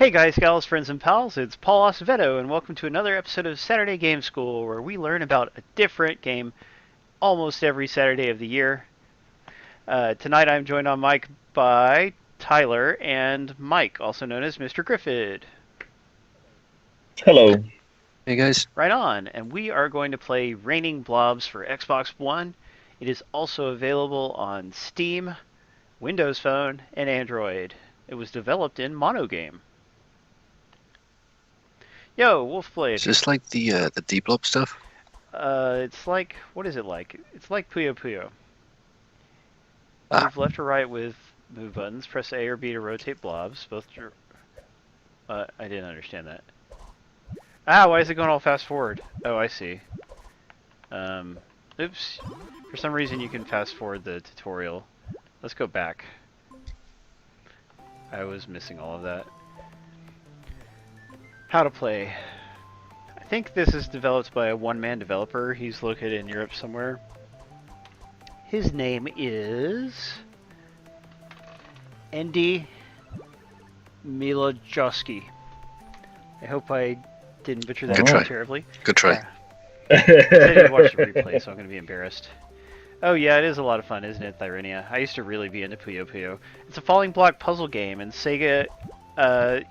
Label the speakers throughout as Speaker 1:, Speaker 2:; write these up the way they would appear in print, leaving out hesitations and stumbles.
Speaker 1: Hey guys, gals, friends, and pals, it's Paul Acevedo, and welcome to another episode of Saturday Game School, where we learn about a different game almost every Saturday of the year. Tonight I'm joined on mic by Tyler and Mike, also known as Mr. Griffith.
Speaker 2: Hello.
Speaker 3: Hey guys.
Speaker 1: Right on, and we are going to play Raining Blobs for Xbox One. It is also available on Steam, Windows Phone, and Android. It was developed in Monogame. Yo,
Speaker 3: Is
Speaker 1: Wolfblade.
Speaker 3: this like the deep blob stuff?
Speaker 1: It's like, what is it like? It's like Puyo Puyo.
Speaker 3: Ah,
Speaker 1: Move left or right with move buttons. Press A or B to rotate blobs. I didn't understand that. Ah, why is it going all fast forward? Oh, I see. Oops. For some reason you can fast forward the tutorial. Let's go back. I was missing all of that. How to play. I think this is developed by a one-man developer. He's located in Europe somewhere. His name is Andy Milojowski. I hope I didn't butcher that
Speaker 3: good
Speaker 1: too
Speaker 3: try.
Speaker 1: terribly.
Speaker 3: Good try.
Speaker 1: I didn't watch the replay, so I'm going to be embarrassed. Oh yeah, it is a lot of fun, isn't it, Thyrenia? I used to really be into Puyo Puyo. It's a falling block puzzle game, and Sega...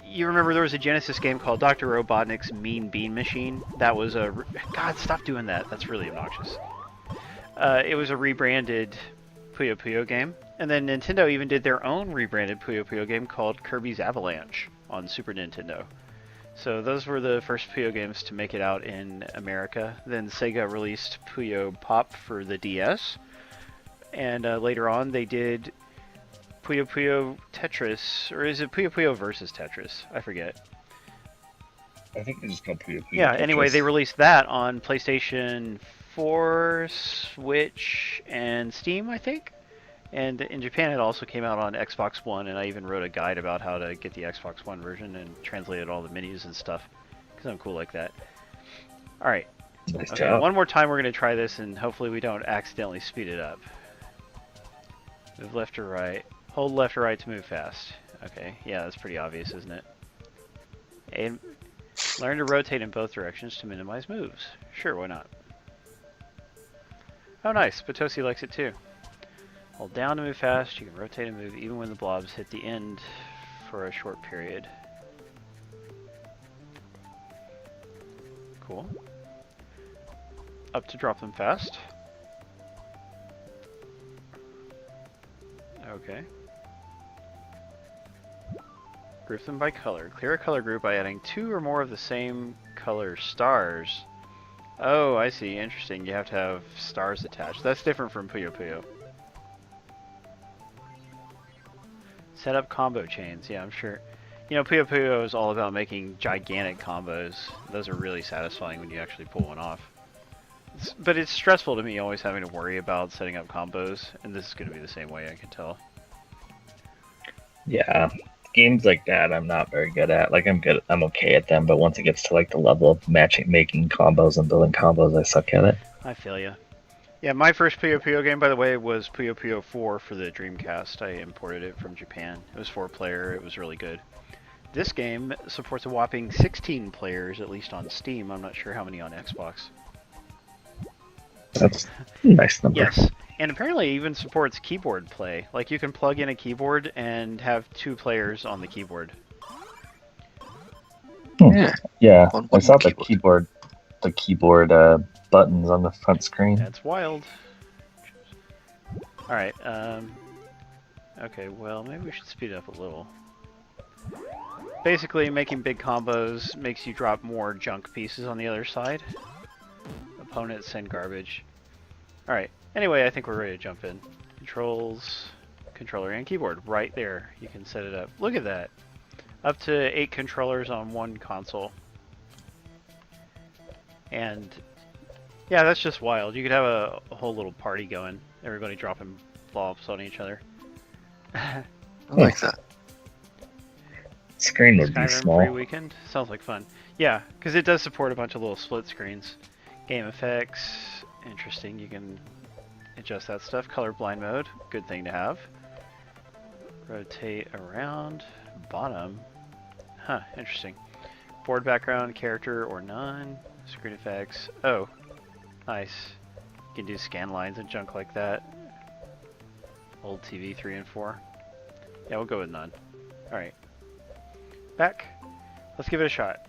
Speaker 1: you remember there was a Genesis game called Dr. Robotnik's Mean Bean Machine? That was a... God, stop doing that. That's really obnoxious. It was a rebranded Puyo Puyo game. And then Nintendo even did their own rebranded Puyo Puyo game called Kirby's Avalanche on Super Nintendo. So those were the first Puyo games to make it out in America. Then Sega released Puyo Pop for the DS. And later on they did Puyo Puyo Tetris, or is it Puyo Puyo versus Tetris? I forget.
Speaker 2: I think they just called Puyo Puyo
Speaker 1: Yeah, anyway, they
Speaker 2: Tetris.
Speaker 1: released that on PlayStation 4, Switch, and Steam, I think. And in Japan, it also came out on Xbox One, and I even wrote a guide about how to get the Xbox One version and translated all the menus and stuff, because I'm cool like that. Alright,
Speaker 2: Nice
Speaker 1: okay,
Speaker 2: job.
Speaker 1: one more time we're going to try this, and hopefully we don't accidentally speed it up. Move left or right. Hold left or right to move fast. Okay, yeah, that's pretty obvious, isn't it? And learn to rotate in both directions to minimize moves. Sure, why not? Oh nice, Potosi likes it too. Hold down to move fast, you can rotate and move even when the blobs hit the end for a short period. Cool. Up to drop them fast. Okay. Group them by color. Clear a color group by adding 2 or more of the same color stars. Oh, I see. Interesting. You have to have stars attached. That's different from Puyo Puyo. Set up combo chains. Yeah, I'm sure. You know, Puyo Puyo is all about making gigantic combos. Those are really satisfying when you actually pull one off. But it's stressful to me always having to worry about setting up combos, and this is going to be the same way, I can tell.
Speaker 2: Yeah, games like that I'm not very good at. Like I'm okay at them, but once it gets to like the level of making combos and building combos, I suck at it.
Speaker 1: I feel ya. Yeah, my first Puyo Puyo game, by the way, was Puyo Puyo 4 for the Dreamcast. I imported it from Japan. It was 4-player. It was really good. This game supports a whopping 16 players, at least on Steam. I'm not sure how many on Xbox.
Speaker 2: That's a nice number.
Speaker 1: Yes, and apparently it even supports keyboard play. Like, you can plug in a keyboard and have 2 players on the keyboard.
Speaker 3: Yeah.
Speaker 2: Yeah,
Speaker 3: On
Speaker 2: I
Speaker 3: one
Speaker 2: saw
Speaker 3: keyboard.
Speaker 2: the keyboard buttons on the front screen.
Speaker 1: That's wild. Alright, okay, well, maybe we should speed it up a little. Basically, making big combos makes you drop more junk pieces on the other side. Opponents send garbage. Alright, anyway, I think we're ready to jump in. Controls, controller, and keyboard. Right there, you can set it up. Look at that. Up to 8 controllers on one console. And, yeah, that's just wild. You could have a whole little party going. Everybody dropping blobs on each other.
Speaker 3: I like that.
Speaker 2: Screen would be
Speaker 1: Skyrim
Speaker 2: small.
Speaker 1: free weekend? Sounds like fun. Yeah, because it does support a bunch of little split screens. Game effects, interesting. You can adjust that stuff. Colorblind mode, good thing to have. Rotate around. Bottom. Huh, interesting. Board background, character, or none. Screen effects. Oh, nice. You can do scan lines and junk like that. Old TV 3 and 4. Yeah, we'll go with none. Alright. Back. Let's give it a shot.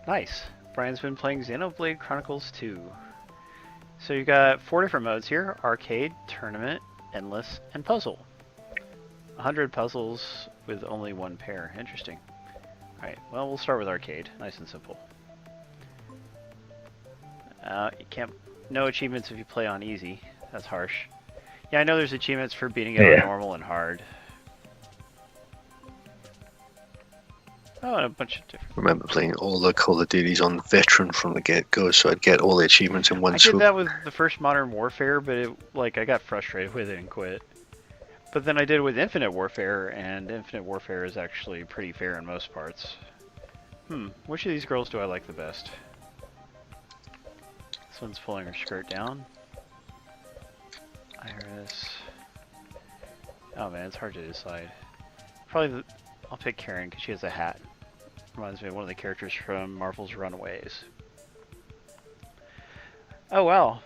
Speaker 1: Nice. Brian's been playing Xenoblade Chronicles 2. So you got 4 different modes here. Arcade, Tournament, Endless, and Puzzle. 100 puzzles with only 1 pair. Interesting. Alright, well, we'll start with Arcade. Nice and simple. You can't... No achievements if you play on easy. That's harsh. Yeah, I know there's achievements for beating it on normal and hard. Oh, and a bunch of different...
Speaker 3: I remember playing all the Call of Duties on Veteran from the get-go, so I'd get all the achievements in one
Speaker 1: I
Speaker 3: swoop.
Speaker 1: did that with the first Modern Warfare, but I got frustrated with it and quit. But then I did it with Infinite Warfare, and Infinite Warfare is actually pretty fair in most parts. Which of these girls do I like the best? This one's pulling her skirt down. Iris. Oh man, it's hard to decide. Probably I'll pick Karen because she has a hat. Reminds me of one of the characters from Marvel's Runaways. Oh wow,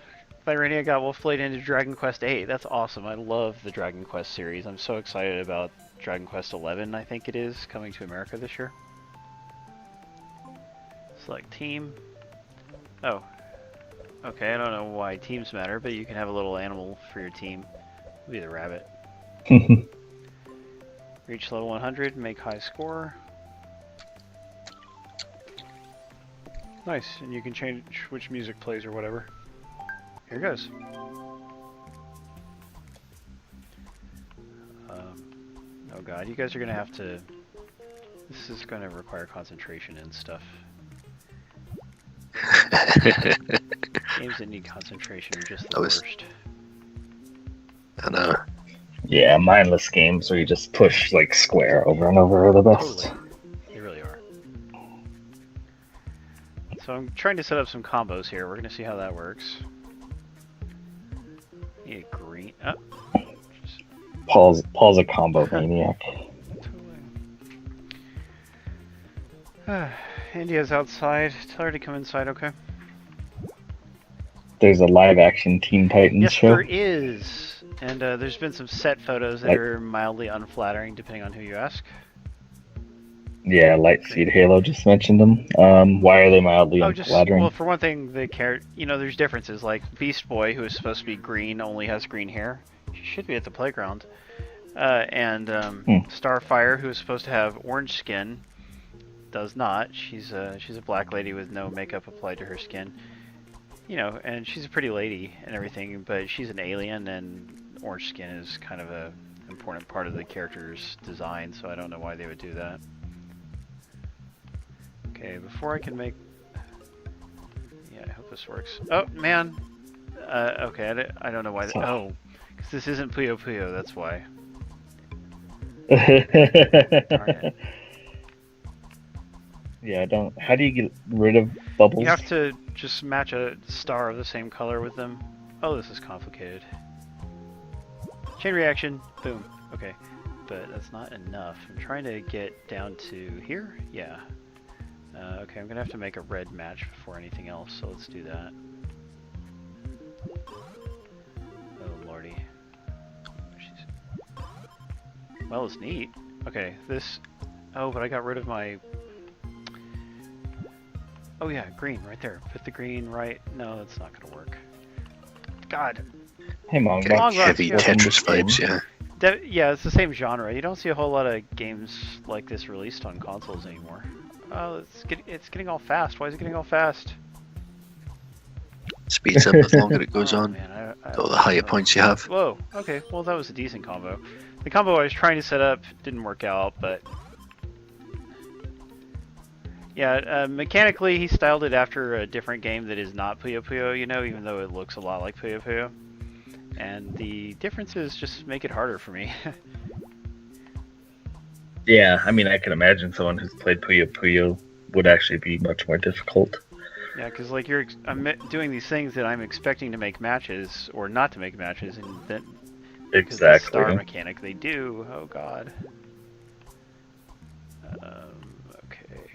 Speaker 1: Irenia got Wolfblade into Dragon Quest VIII. That's awesome. I love the Dragon Quest series. I'm so excited about Dragon Quest XI, I think it is, coming to America this year. Select team. Oh. Okay, I don't know why teams matter, but you can have a little animal for your team. It'll be the rabbit. Reach level 100, make high score. Nice, and you can change which music plays or whatever. Here goes. Oh god, you guys are gonna have to... This is gonna require concentration and stuff. Games that need concentration are just the worst.
Speaker 3: I know.
Speaker 2: Yeah, mindless games where you just push like square over and over are the best.
Speaker 1: Totally. They really are. So I'm trying to set up some combos here. We're gonna see how that works. Need a green. Oh.
Speaker 2: Paul's a combo maniac.
Speaker 1: Totally. India's outside. Tell her to come inside, okay?
Speaker 2: There's a live-action Teen Titans
Speaker 1: yes,
Speaker 2: show.
Speaker 1: There is. And there's been some set photos that are mildly unflattering, depending on who you ask.
Speaker 2: Yeah, Lightspeed Halo just mentioned them. Why are they mildly unflattering?
Speaker 1: Well, for one thing, there's differences. Like Beast Boy, who is supposed to be green, only has green hair. She should be at the playground. And Starfire, who is supposed to have orange skin, does not. She's a black lady with no makeup applied to her skin. You know, and she's a pretty lady and everything, but she's an alien, and orange skin is kind of an important part of the character's design, so I don't know why they would do that. Okay, before I can make... Yeah, I hope this works. Oh, man! Okay, I don't know why... Oh, because this isn't Puyo Puyo, that's why. Darn it.
Speaker 2: Yeah, I don't... How do you get rid of bubbles?
Speaker 1: You have to just match a star of the same color with them. Oh, this is complicated. Chain reaction, boom. Okay, but that's not enough. I'm trying to get down to here. Yeah. Okay, I'm gonna have to make a red match before anything else, so let's do that. Oh lordy. Well, it's neat. Okay, this... Oh, but I got rid of my... Oh yeah, green, right there. Put the green right... No, that's not gonna work. God.
Speaker 2: Hey, Mongo.
Speaker 3: Heavy Tetris vibes, yeah.
Speaker 1: Yeah, it's the same genre. You don't see a whole lot of games like this released on consoles anymore. Oh, it's getting all fast. Why is it getting all fast?
Speaker 3: Speeds up the longer it goes on.
Speaker 1: Man,
Speaker 3: All the higher points you have.
Speaker 1: Whoa, okay. Well, that was a decent combo. The combo I was trying to set up didn't work out, but... Yeah, mechanically he styled it after a different game that is not Puyo Puyo, you know, even though it looks a lot like Puyo Puyo. And the differences just make it harder for me.
Speaker 2: Yeah, I mean, I can imagine someone who's played Puyo Puyo would actually be much more difficult.
Speaker 1: Yeah, because like I'm doing these things that I'm expecting to make matches or not to make matches, and then Because the
Speaker 2: Exactly.
Speaker 1: star mechanic, they do. Oh god. Okay.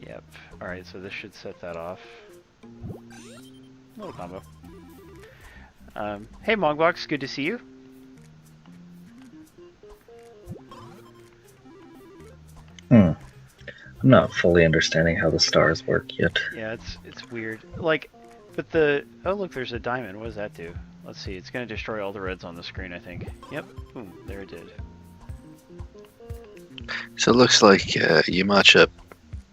Speaker 1: Yep. Alright, so this should set that off. Little combo. Hey Mongbox, good to see you.
Speaker 2: I'm not fully understanding how the stars work yet.
Speaker 1: Yeah, it's weird. Like, but the... Oh look, there's a diamond. What does that do? Let's see, it's gonna destroy all the reds on the screen, I think. Yep, boom, there it did.
Speaker 3: So it looks like you match up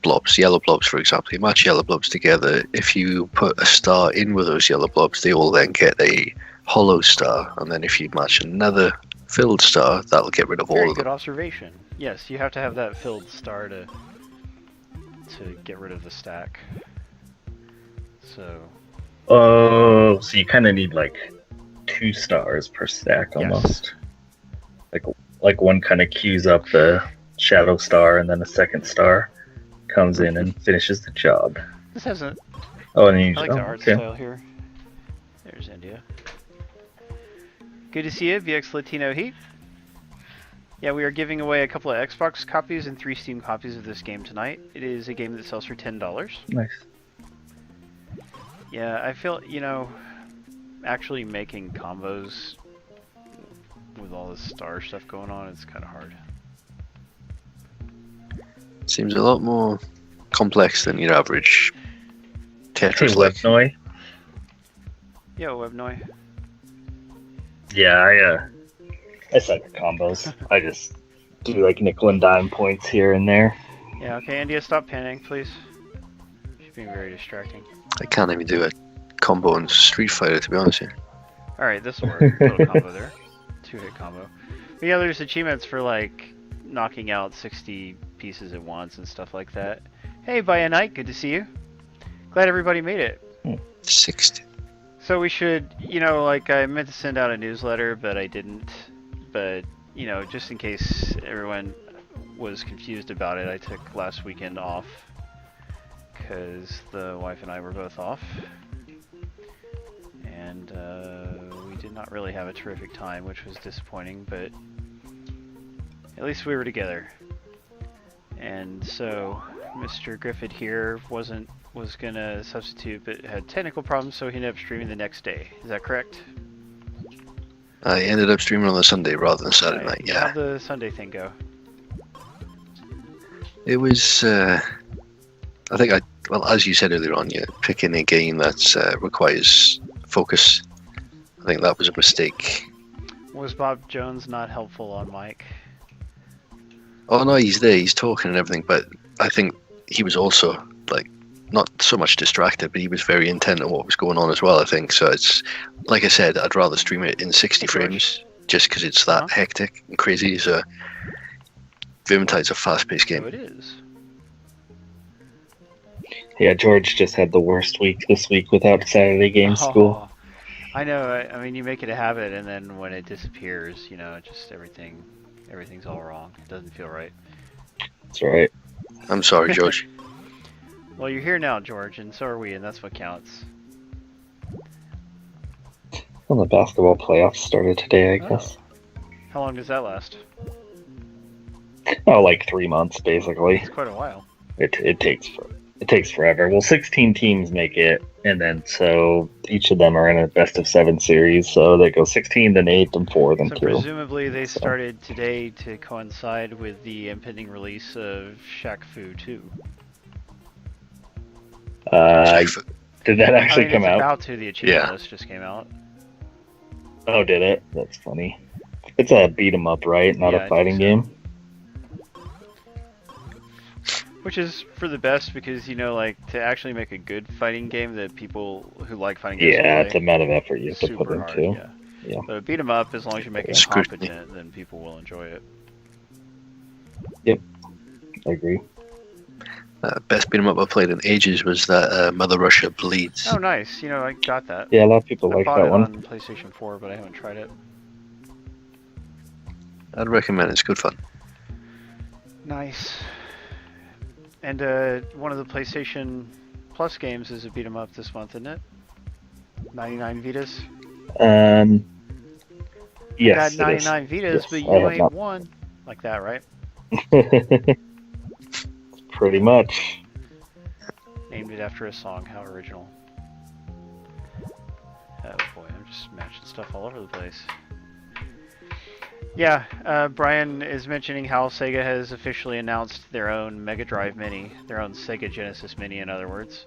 Speaker 3: blobs, yellow blobs, for example. You match yellow blobs together. If you put a star in with those yellow blobs, they all then get a hollow star. And then if you match another filled star, that'll get rid of
Speaker 1: Very
Speaker 3: all of
Speaker 1: good
Speaker 3: them.
Speaker 1: observation. Yes, you have to have that filled star to get rid of the stack. So...
Speaker 2: Oh, so you kind of need like 2 stars per stack
Speaker 1: Yes.
Speaker 2: almost. Like one kind of queues up the shadow star, and then a second star comes in and finishes the job.
Speaker 1: This hasn't...
Speaker 2: Oh, and you
Speaker 1: I like the art
Speaker 2: okay.
Speaker 1: style here. There's India. Good to see you, VX Latino Heat. Yeah, we are giving away a couple of Xbox copies and 3 Steam copies of this game tonight. It is a game that sells for $10.
Speaker 2: Nice.
Speaker 1: Yeah, I feel, you know, actually making combos with all this star stuff going on, it's kind of hard.
Speaker 3: Seems a lot more complex than your average
Speaker 2: Hey,
Speaker 3: Tetris. Like,
Speaker 2: Webnoy.
Speaker 1: Yo, Webnoy.
Speaker 2: Yeah, I suck at combos. I just do like nickel and dime points here and there.
Speaker 1: Yeah, okay, India, stop panning, please. She's being very distracting.
Speaker 3: I can't even do a combo in Street Fighter, to be honest here.
Speaker 1: Alright, this will work. Little combo there. 2-hit combo. But yeah, there's achievements for like knocking out 60 pieces at once and stuff like that. Hey, by a night, good to see you. Glad everybody made it.
Speaker 3: 60.
Speaker 1: So we should, you know, like I meant to send out a newsletter, but I didn't. But, you know, just in case everyone was confused about it, I took last weekend off because the wife and I were both off. And we did not really have a terrific time, which was disappointing, but at least we were together. And so Mr. Griffith here was gonna substitute, but had technical problems, so he ended up streaming the next day. Is that correct?
Speaker 3: I ended up streaming on the Sunday rather than Saturday night, yeah.
Speaker 1: How'd the Sunday thing go?
Speaker 3: It was, I think well, as you said earlier on, picking a game that requires focus. I think that was a mistake.
Speaker 1: Was Bob Jones not helpful on mic?
Speaker 3: Oh no, he's there, he's talking and everything, but I think he was also, like, not so much distracted, but he was very intent on what was going on as well, I think. So it's, like I said, I'd rather stream it in 60 frames, just because it's that hectic and crazy. So Vermintide's a fast-paced game.
Speaker 1: So it is.
Speaker 2: Yeah, George just had the worst week this week without Saturday game school.
Speaker 1: I know, I mean, you make it a habit, and then when it disappears, you know, just everything's all wrong. It doesn't feel right.
Speaker 2: That's right.
Speaker 3: I'm sorry, George.
Speaker 1: Well, you're here now, George, and so are we, and that's what counts.
Speaker 2: Well, the basketball playoffs started today, I guess.
Speaker 1: How long does that last?
Speaker 2: Oh, like 3 months, basically.
Speaker 1: It's quite a while.
Speaker 2: It takes forever. Well, 16 teams make it, and then so each of them are in a best of 7 series. So they go 16, then 8, then 4, then
Speaker 1: So
Speaker 2: 2.
Speaker 1: presumably they started today to coincide with the impending release of Shaq Fu 2.
Speaker 2: Did that actually come
Speaker 1: it's
Speaker 2: out?
Speaker 1: about to. The achievement
Speaker 3: Yeah.
Speaker 1: list just came out.
Speaker 2: Oh, did it? That's funny. It's a beat 'em up, right? Not
Speaker 1: Yeah, I
Speaker 2: a
Speaker 1: think
Speaker 2: fighting
Speaker 1: so.
Speaker 2: game.
Speaker 1: Which is for the best because, you know, like, to actually make a good fighting game that people who like fighting games
Speaker 2: Yeah,
Speaker 1: will
Speaker 2: it's
Speaker 1: play,
Speaker 2: a amount of effort you have to
Speaker 1: super
Speaker 2: put
Speaker 1: hard,
Speaker 2: into.
Speaker 1: yeah.
Speaker 2: Yeah.
Speaker 1: But a beat 'em up, as long as you make it
Speaker 3: Scrutiny.
Speaker 1: competent, then people will enjoy it.
Speaker 2: I agree.
Speaker 3: Best beat 'em up I played in ages was that Mother Russia Bleeds.
Speaker 1: Oh, nice. You know, I got that.
Speaker 2: Yeah, a lot of people
Speaker 1: I
Speaker 2: like
Speaker 1: bought
Speaker 2: that
Speaker 1: it
Speaker 2: one.
Speaker 1: on PlayStation 4, but I haven't tried it.
Speaker 3: I'd recommend it. It's good fun.
Speaker 1: Nice. And one of the PlayStation Plus games is a beat 'em up this month, isn't it? 99 Vitas.
Speaker 2: Yes,
Speaker 1: Got
Speaker 2: it is.
Speaker 1: 99 Vitas,
Speaker 2: Yes,
Speaker 1: but
Speaker 2: I
Speaker 1: you
Speaker 2: have
Speaker 1: ain't
Speaker 2: not.
Speaker 1: one. Like that, right?
Speaker 2: Pretty much.
Speaker 1: Named it after a song. How original. Oh boy, I'm just matching stuff all over the place. Yeah, Brian is mentioning how Sega has officially announced their own Mega Drive Mini, their own Sega Genesis Mini, in other words.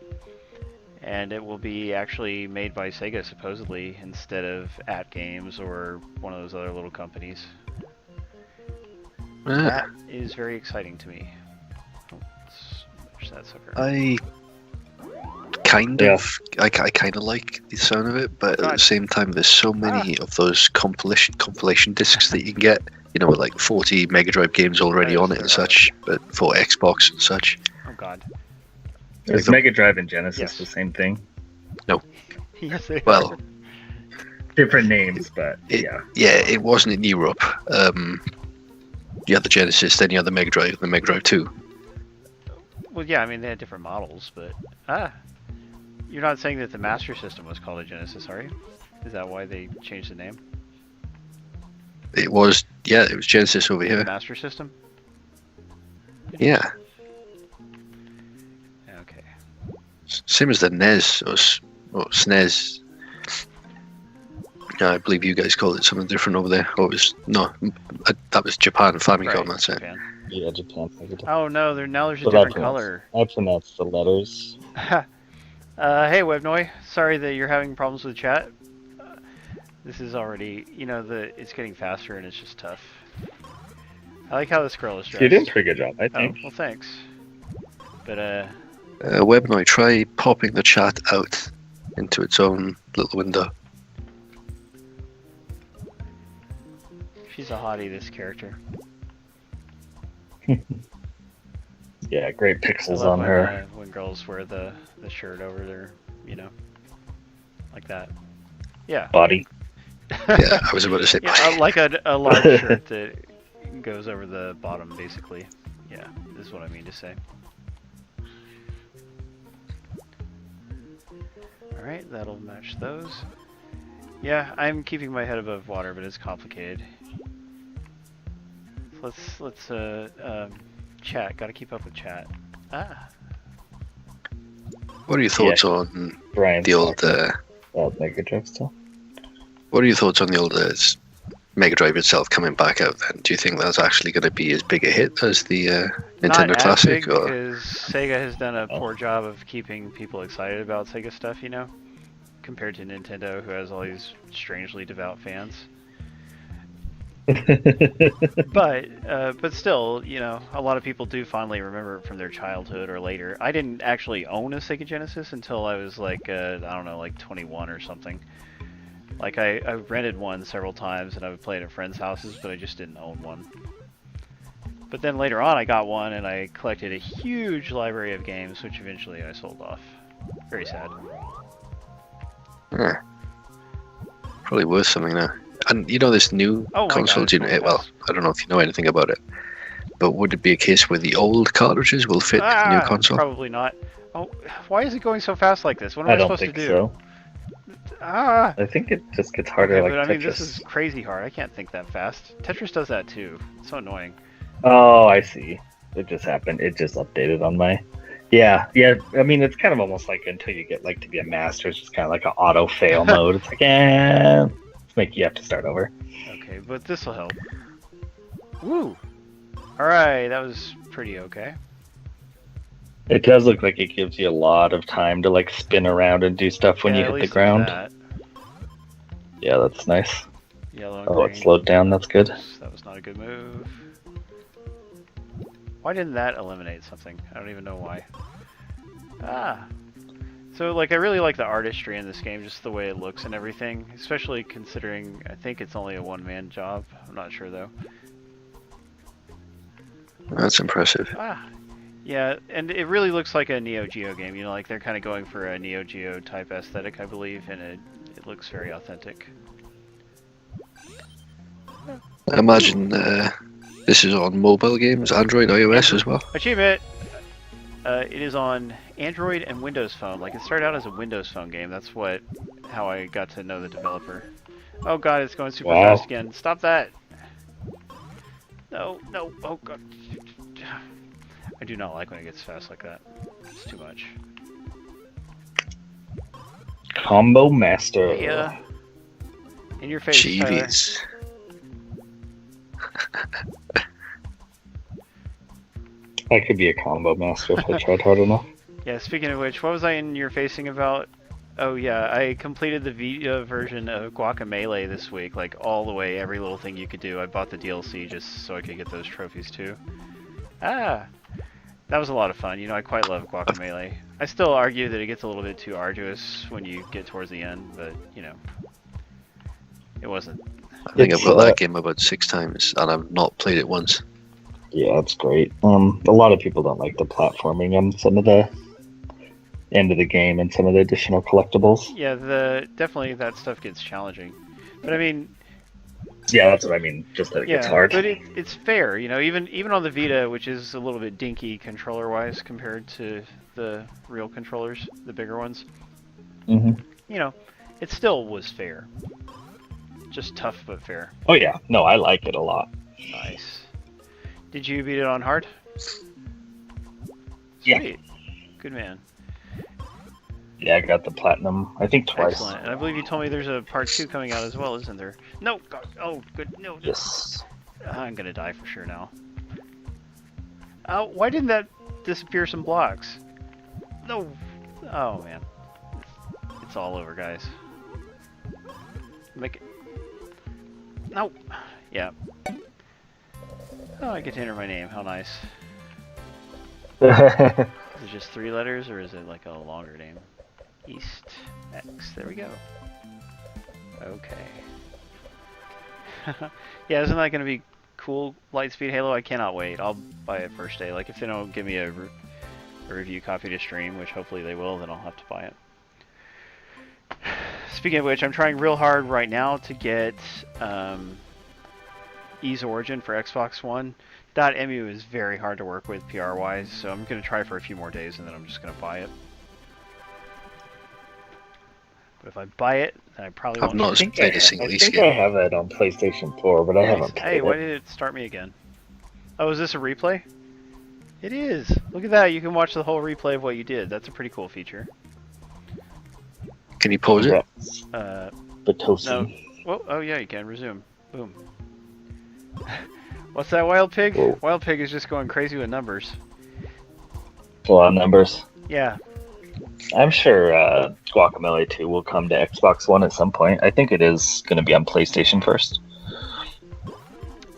Speaker 1: And it will be actually made by Sega, supposedly, instead of At Games or one of those other little companies. That is very exciting to me. Oh, let's match that sucker.
Speaker 3: I kind of like the sound of it, but at
Speaker 1: God.
Speaker 3: the same time, there's so many of those compilation discs that you can get. You know, with like 40 Mega Drive games already
Speaker 1: That is
Speaker 3: on it and
Speaker 1: so
Speaker 3: such, but for Xbox and such.
Speaker 1: Oh god.
Speaker 2: Is Mega Drive and Genesis
Speaker 1: Yes.
Speaker 2: the same thing?
Speaker 1: Yes, they
Speaker 3: Well,
Speaker 1: are.
Speaker 2: Different names, but yeah.
Speaker 3: Yeah, it wasn't in Europe. You had the Genesis, then you had the Mega Drive, and the Mega Drive 2.
Speaker 1: Well, yeah, I mean, they had different models, but... You're not saying that the Master System was called a Genesis, are you? Is that why they changed the name?
Speaker 3: It was Genesis over
Speaker 1: The
Speaker 3: here.
Speaker 1: Master System?
Speaker 3: Yeah,
Speaker 1: Okay.
Speaker 3: same as the NES or SNES. Yeah, I believe you guys called it something different over there. Or that was Japan Famicom.
Speaker 1: Right,
Speaker 3: That's it.
Speaker 1: Japan.
Speaker 2: Yeah, Japan.
Speaker 1: Oh no, now there's a
Speaker 2: But I
Speaker 1: different color.
Speaker 2: pronounce the letters.
Speaker 1: Hey Webnoy, sorry that you're having problems with chat. This is already, it's getting faster and it's just tough. I like how this girl is dressed.
Speaker 2: You did a pretty good job, I
Speaker 1: Oh,
Speaker 2: think.
Speaker 1: well thanks. But,
Speaker 3: Webnoy, try popping the chat out into its own little window.
Speaker 1: she's a hottie, this character.
Speaker 2: Yeah, great
Speaker 1: I
Speaker 2: pixels
Speaker 1: love
Speaker 2: on
Speaker 1: when,
Speaker 2: her.
Speaker 1: when girls wear the shirt over their, like that. Yeah.
Speaker 2: Body.
Speaker 3: Yeah, I was about to say.
Speaker 1: Yeah, like a large shirt that goes over the bottom, basically. Yeah, this is what I mean to say. Alright, that'll match those. Yeah, I'm keeping my head above water, but it's complicated. Let's chat. Gotta keep up with chat.
Speaker 3: What are your thoughts on
Speaker 2: Brian.
Speaker 3: the old?
Speaker 2: Mega Drive still.
Speaker 3: What are your thoughts on the old Mega Drive itself coming back out? Then, do you think that's actually going to be as big a hit as the Nintendo
Speaker 1: Not
Speaker 3: Classic?
Speaker 1: as big, because Sega has done a poor job of keeping people excited about Sega stuff, compared to Nintendo, who has all these strangely devout fans. But still, a lot of people do fondly remember it from their childhood or later. I didn't actually own a Sega Genesis until I was like, I don't know, like 21 or something. Like I rented one several times and I would play it at friends' houses, but I just didn't own one. But then later on I got one and I collected a huge library of games, which eventually I sold off. Very sad.
Speaker 3: Yeah. Probably worth something now. And this new console,
Speaker 1: God,
Speaker 3: well, I don't know if you know anything about it, but would it be a case where the old cartridges will fit the new console?
Speaker 1: Probably not. Oh, why is it going so fast like this? What am I supposed to do?
Speaker 2: So. I think it just gets harder,
Speaker 1: Okay,
Speaker 2: like
Speaker 1: but I mean,
Speaker 2: Tetris.
Speaker 1: this is crazy hard. I can't think that fast. Tetris does that too. It's so annoying.
Speaker 2: Oh, I see. It just happened. It just updated on my. Yeah. I mean, it's kind of almost like until you get like to be a master, it's just kind of like an auto fail mode. It's like, you have to start over.
Speaker 1: Okay, but this will help. Woo! Alright, that was pretty okay.
Speaker 2: It does look like it gives you a lot of time to like spin around and do stuff when you hit the ground.
Speaker 1: That.
Speaker 2: Yeah, that's nice.
Speaker 1: Yellow and
Speaker 2: Oh,
Speaker 1: green.
Speaker 2: it slowed down. That's good.
Speaker 1: That was not a good move. Why didn't that eliminate something? I don't even know why. So, I really like the artistry in this game, just the way it looks and everything. Especially considering, I think it's only a one-man job. I'm not sure, though.
Speaker 3: That's impressive.
Speaker 1: Yeah, and it really looks like a Neo Geo game. Like they're kind of going for a Neo Geo type aesthetic, I believe, and it looks very authentic.
Speaker 3: I imagine this is on mobile games, Android, iOS as well.
Speaker 1: Achievement! It is on Android and Windows Phone. Like, it started out as a Windows Phone game. That's how I got to know the developer. Oh god, it's going super
Speaker 2: Wow.
Speaker 1: fast again. Stop that. No, no, oh god. I do not like when it gets fast like that. It's too much.
Speaker 2: Combo master.
Speaker 1: Yeah. In your face, Tyler.
Speaker 3: Jeeves.
Speaker 2: I could be a combo master if I tried hard enough.
Speaker 1: Yeah, speaking of which, what was I in your facing about? Oh yeah, I completed the Vita version of Guacamelee this week, like all the way, every little thing you could do. I bought the DLC just so I could get those trophies too. Ah, that was a lot of fun. You know, I quite love Guacamelee. I still argue that it gets a little bit too arduous when you get towards the end, but you know, it wasn't.
Speaker 3: I think
Speaker 2: It's,
Speaker 3: I've got that game about 6 times, and I've not played it once.
Speaker 2: Yeah, it's great. A lot of people don't like the platforming on some of the end of the game and some of the additional collectibles.
Speaker 1: Yeah, definitely that stuff gets challenging, but I mean,
Speaker 2: Yeah, that's what I mean. Just that it gets hard.
Speaker 1: but it's fair, you know. Even on the Vita, which is a little bit dinky controller-wise compared to the real controllers, the bigger ones.
Speaker 2: Hmm.
Speaker 1: You know, it still was fair. Just tough but fair.
Speaker 2: Oh yeah, no, I like it a lot.
Speaker 1: Nice. Did you beat it on hard?
Speaker 2: Yeah.
Speaker 1: Sweet. Good man.
Speaker 2: Yeah, I got the platinum. I think twice.
Speaker 1: Excellent. And I believe you told me there's a part 2 coming out as well, isn't there? No. God. Oh, good. No.
Speaker 2: Yes.
Speaker 1: I'm gonna die for sure now. Why didn't that disappear some blocks? No. Oh man. It's all over, guys. Make it. No. Yeah. Oh, I get to enter my name. How nice. Is it just 3 letters, or is it like a longer name? East X. There we go. Okay. Yeah, isn't that going to be cool, Lightspeed Halo? I cannot wait. I'll buy it first day. Like, if they don't give me a review copy to stream, which hopefully they will, then I'll have to buy it. Speaking of which, I'm trying real hard right now to get Ease Origin for Xbox One. .emu is very hard to work with PR-wise, so I'm going to try for a few more days and then I'm just going to buy it. But if I buy it, then I probably
Speaker 3: I've
Speaker 1: won't.
Speaker 3: not played a single
Speaker 2: I
Speaker 3: East
Speaker 2: think I
Speaker 3: game.
Speaker 2: have it on PlayStation 4, but I haven't played
Speaker 1: Hey, why
Speaker 2: it.
Speaker 1: did it start me again? Oh, is this a replay? It is. Look at that. You can watch the whole replay of what you did. That's a pretty cool feature.
Speaker 3: Can you pause it?
Speaker 2: Batosi.
Speaker 1: No. Well, oh yeah, you can. Resume. Boom. What's that, Wild Pig?
Speaker 2: Whoa.
Speaker 1: Wild Pig is just going crazy with numbers.
Speaker 2: A lot of numbers.
Speaker 1: Yeah.
Speaker 2: I'm sure Guacamelee 2 will come to Xbox One at some point. I think it is going to be on PlayStation first.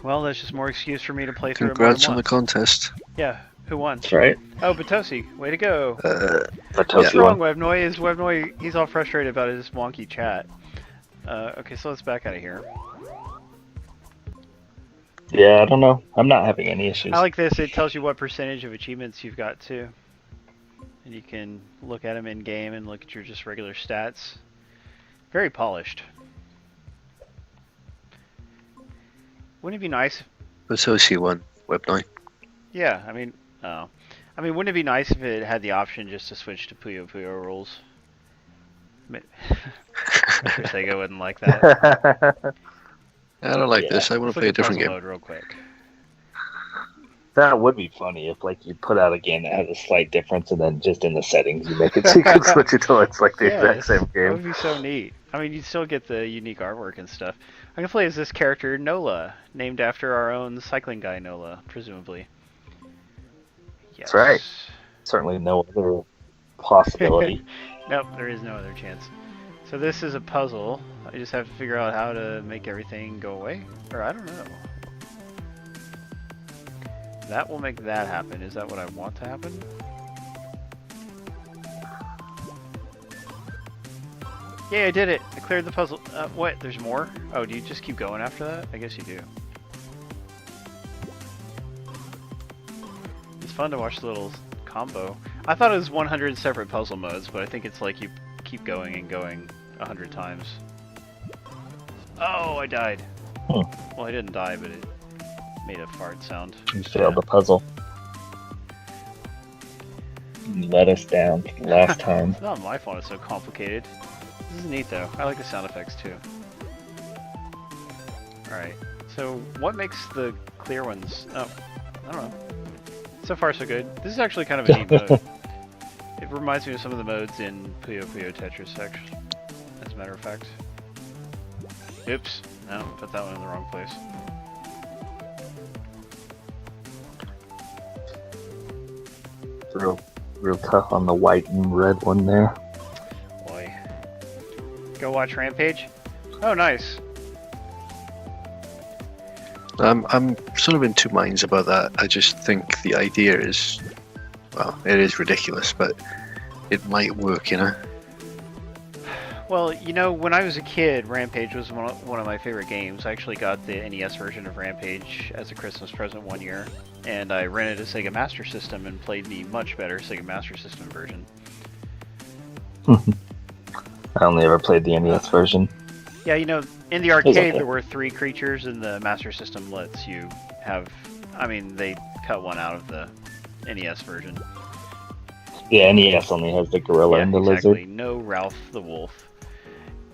Speaker 1: Well, that's just more excuse for me to play through it more
Speaker 3: Congrats
Speaker 1: than
Speaker 3: on the
Speaker 1: once.
Speaker 3: contest.
Speaker 1: Yeah. Who won?
Speaker 2: That's right.
Speaker 1: Oh, Batosi. Way to go.
Speaker 2: Batosi
Speaker 1: What's wrong,
Speaker 2: won.
Speaker 1: Webnoy? Is Webnoy, he's all frustrated about his wonky chat. Okay, so let's back out of here.
Speaker 2: Yeah, I don't know. I'm not having any issues.
Speaker 1: I like this. It tells you what percentage of achievements you've got too. And you can look at them in game and look at your just regular stats. Very polished. Wouldn't it be nice?
Speaker 3: Batosi won. Web9.
Speaker 1: Yeah, I mean, wouldn't it be nice if it had the option just to switch to Puyo Puyo rules? I'm sure Sega wouldn't like that.
Speaker 3: I don't like
Speaker 2: Yeah.
Speaker 3: this. I want
Speaker 1: Let's
Speaker 3: to play a
Speaker 1: look at
Speaker 3: different
Speaker 1: puzzle
Speaker 3: game.
Speaker 1: mode real quick.
Speaker 2: That would be funny if, like, you put out a game that has a slight difference, and then just in the settings you make it so you can switch it to it's like the exact same
Speaker 1: That would
Speaker 2: game.
Speaker 1: be so neat. I mean, you'd still get the unique artwork and stuff. I can play as this character, Nola, named after our own cycling guy, Nola, presumably. Yes.
Speaker 2: That's right. Certainly no other possibility.
Speaker 1: Nope, there is no other chance. So this is a puzzle. I just have to figure out how to make everything go away? Or I don't know. That will make that happen. Is that what I want to happen? Yay, I did it! I cleared the puzzle. What? There's more? Oh, do you just keep going after that? I guess you do. It's fun to watch the little combo. I thought it was 100 separate puzzle modes, but I think it's like you keep going and going 100 times. Oh, I died. Well, I didn't die, but it made a fart sound.
Speaker 2: You failed the puzzle. You let us down for the last time.
Speaker 1: It's not my fault it's so complicated. This is neat though. I like the sound effects too. Alright, so what makes the clear ones... Oh, I don't know. So far so good. This is actually kind of a neat mode. It reminds me of some of the modes in Puyo Puyo Tetris, actually, as a matter of fact. Oops, no, put that one in the wrong place.
Speaker 2: Real tough on the white and red one there.
Speaker 1: Boy. Go watch Rampage? Oh, nice.
Speaker 3: I'm sort of in two minds about that. I just think the idea is, well, it is ridiculous, but it might work, you know?
Speaker 1: Well, you know, when I was a kid, Rampage was one of my favorite games. I actually got the NES version of Rampage as a Christmas present one year, and I rented a Sega Master System and played the much better Sega Master System version.
Speaker 2: I only ever played the NES version.
Speaker 1: Yeah, you know, in the arcade
Speaker 2: okay.
Speaker 1: there were 3 creatures, and the Master System lets you have... I mean, they cut one out of the NES version.
Speaker 2: Yeah, NES only has the gorilla and the
Speaker 1: exactly.
Speaker 2: lizard.
Speaker 1: No Ralph the Wolf.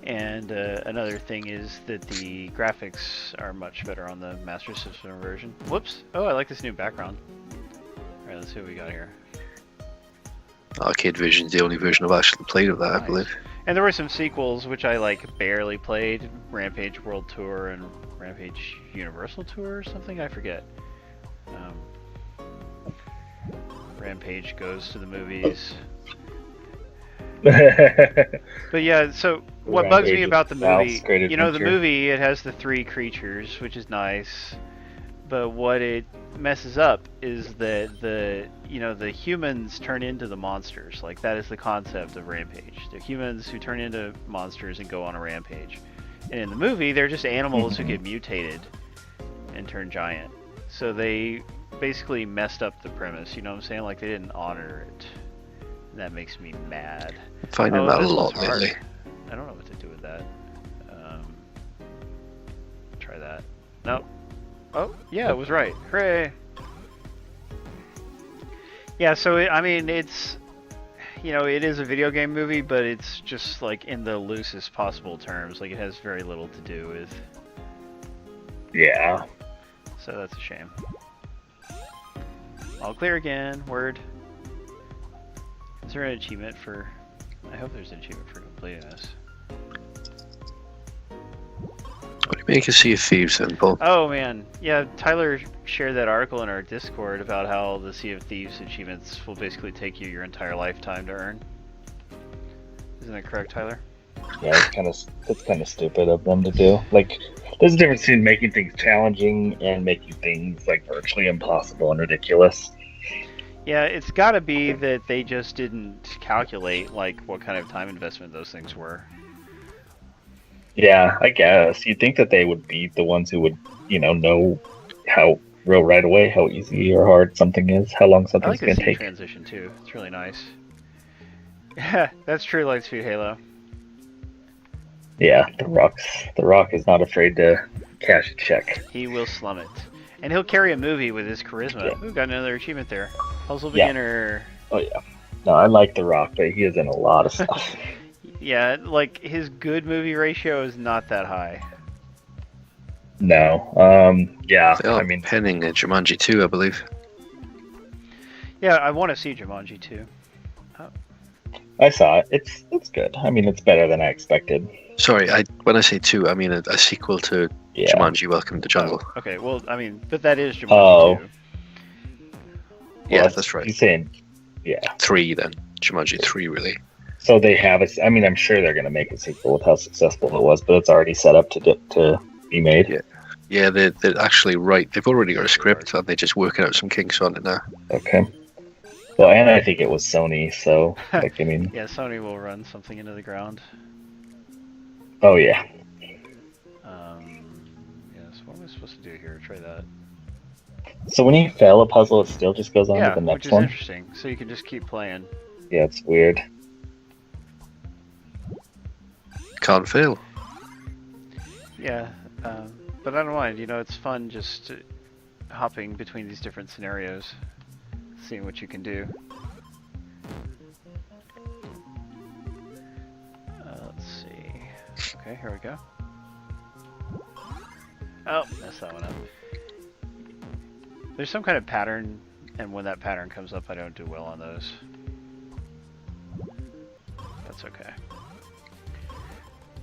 Speaker 1: And another thing is that the graphics are much better on the Master System version. Whoops! Oh, I like this new background. Alright, let's see what we got here.
Speaker 3: Arcade version's the only version I've actually played of that,
Speaker 1: Nice.
Speaker 3: I believe.
Speaker 1: And there were some sequels which I like barely played. Rampage World Tour and Rampage Universal Tour or something, I forget. Rampage goes to the movies. But yeah, so what bugs me
Speaker 2: Rampage
Speaker 1: about the
Speaker 2: is Ralph's
Speaker 1: movie,
Speaker 2: Great
Speaker 1: you know, the
Speaker 2: Adventure.
Speaker 1: movie, it has the 3 creatures, which is nice. But what it messes up is that the humans turn into the monsters. Like, that is the concept of Rampage. They're humans who turn into monsters and go on a rampage. And in the movie, they're just animals who get mutated and turn giant. So they basically messed up the premise, you know what I'm saying? Like, they didn't honor it. And that makes me mad.
Speaker 3: Finding that a
Speaker 1: this
Speaker 3: lot
Speaker 1: one's hard.
Speaker 3: lately.
Speaker 1: I don't know what to do with that. Try that. Nope. Oh, yeah, it was right. Hooray! Yeah, so I mean, it's, you know, it is a video game movie, but it's just like in the loosest possible terms. Like, it has very little to do with.
Speaker 2: Yeah.
Speaker 1: So that's a shame. All clear again. Word. Is there an achievement for? I hope there's an achievement for completing this.
Speaker 3: What do you make of Sea of Thieves then, Paul?
Speaker 1: Oh man, yeah. Tyler shared that article in our Discord about how the Sea of Thieves achievements will basically take you your entire lifetime to earn. Isn't that correct, Tyler?
Speaker 2: Yeah, it's kind of stupid of them to do. Like, there's a difference between making things challenging and making things like virtually impossible and ridiculous.
Speaker 1: Yeah, it's got to be that they just didn't calculate like what kind of time investment those things were.
Speaker 2: Yeah, I guess you'd think that they would be the ones who would, know how right away how easy or hard something is, how long
Speaker 1: I
Speaker 2: something's
Speaker 1: like the
Speaker 2: gonna
Speaker 1: scene
Speaker 2: take.
Speaker 1: transition too. It's really nice. Yeah, that's true. Lightspeed Halo.
Speaker 2: Yeah, the Rock is not afraid to cash a check.
Speaker 1: He will slum it, and he'll carry a movie with his charisma.
Speaker 2: Yeah.
Speaker 1: Ooh, got another achievement there. Puzzle
Speaker 2: Yeah.
Speaker 1: beginner.
Speaker 2: Oh yeah. No, I like the Rock, but he is in a lot of stuff.
Speaker 1: Yeah, like his good movie ratio is not that high.
Speaker 2: No. Yeah.
Speaker 3: They are
Speaker 2: I mean,
Speaker 3: penning Jumanji 2, I believe.
Speaker 1: Yeah, I want to see Jumanji too.
Speaker 2: I saw it. It's good. I mean, it's better than I expected.
Speaker 3: Sorry, when I say 2, I mean a sequel to
Speaker 2: Yeah.
Speaker 3: Jumanji Welcome to Jungle.
Speaker 1: Okay, well, I mean, but that is Jumanji
Speaker 2: Oh.
Speaker 1: 2.
Speaker 3: Yeah,
Speaker 2: Well,
Speaker 3: that's right.
Speaker 2: He's saying, yeah.
Speaker 3: 3 then. Jumanji 3, really.
Speaker 2: So they have it. I mean, I'm sure they're going to make a sequel with how successful it was, but it's already set up to be made.
Speaker 3: Yeah. Yeah, they're actually right. They've already got a script, and they're just working out some kinks on it now.
Speaker 2: Okay. Well, and I think it was Sony, so like, I mean,
Speaker 1: Yeah, Sony will run something into the ground.
Speaker 2: oh yeah.
Speaker 1: Yes, what am I supposed to do here? Try that.
Speaker 2: So when you fail a puzzle, it still just goes on
Speaker 1: Yeah,
Speaker 2: to the
Speaker 1: which
Speaker 2: next
Speaker 1: is
Speaker 2: one.
Speaker 1: interesting. So you can just keep playing.
Speaker 2: Yeah, it's weird.
Speaker 3: Can't fail.
Speaker 1: Yeah, but I don't mind. You know, it's fun just hopping between these different scenarios, seeing what you can do. Let's see. Okay, here we go. Oh, messed that one up. There's some kind of pattern, and when that pattern comes up, I don't do well on those. That's okay.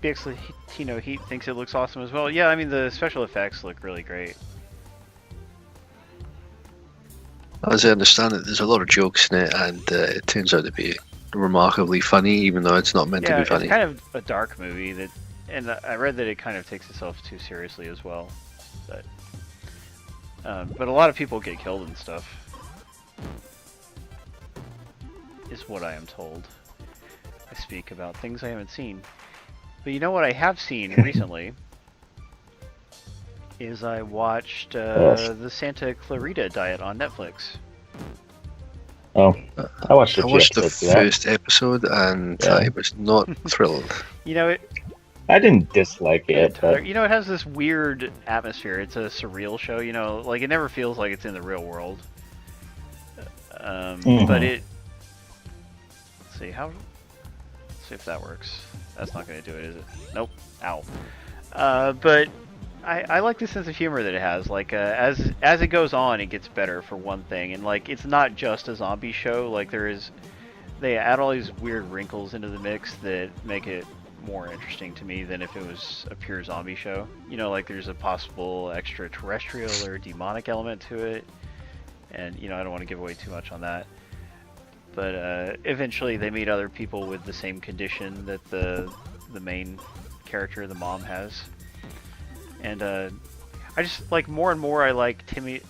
Speaker 1: BX Latino Heat thinks it looks awesome as well. Yeah, I mean, the special effects look really great.
Speaker 3: As I understand it, there's a lot of jokes in it, and it turns out to be remarkably funny, even though it's not meant to
Speaker 1: Yeah,
Speaker 3: be funny.
Speaker 1: it's kind of a dark movie, that, and I read that it kind of takes itself too seriously as well. But a lot of people get killed and stuff, is what I am told. I speak about things I haven't seen. But you know what I have seen recently? Is I watched the Santa Clarita Diet on Netflix.
Speaker 2: Oh, I watched
Speaker 3: I watched the first episode, and I was not thrilled.
Speaker 1: You know,
Speaker 2: I didn't dislike it, but
Speaker 1: you know, it has this weird atmosphere. It's a surreal show, you know, like it never feels like it's in the real world. But it... Let's see, let's see if that works. That's not going to do it, is it? Nope. Ow. But I like the sense of humor that it has. Like, as it goes on, it gets better, for one thing. And, like, it's not just a zombie show. Like, they add all these weird wrinkles into the mix that make it more interesting to me than if it was a pure zombie show. You know, like, there's a possible extraterrestrial or demonic element to it. And, you know, I don't want to give away too much on that. But eventually they meet other people with the same condition that the main character, the mom, has. And I just, like, more and more I like Timmy.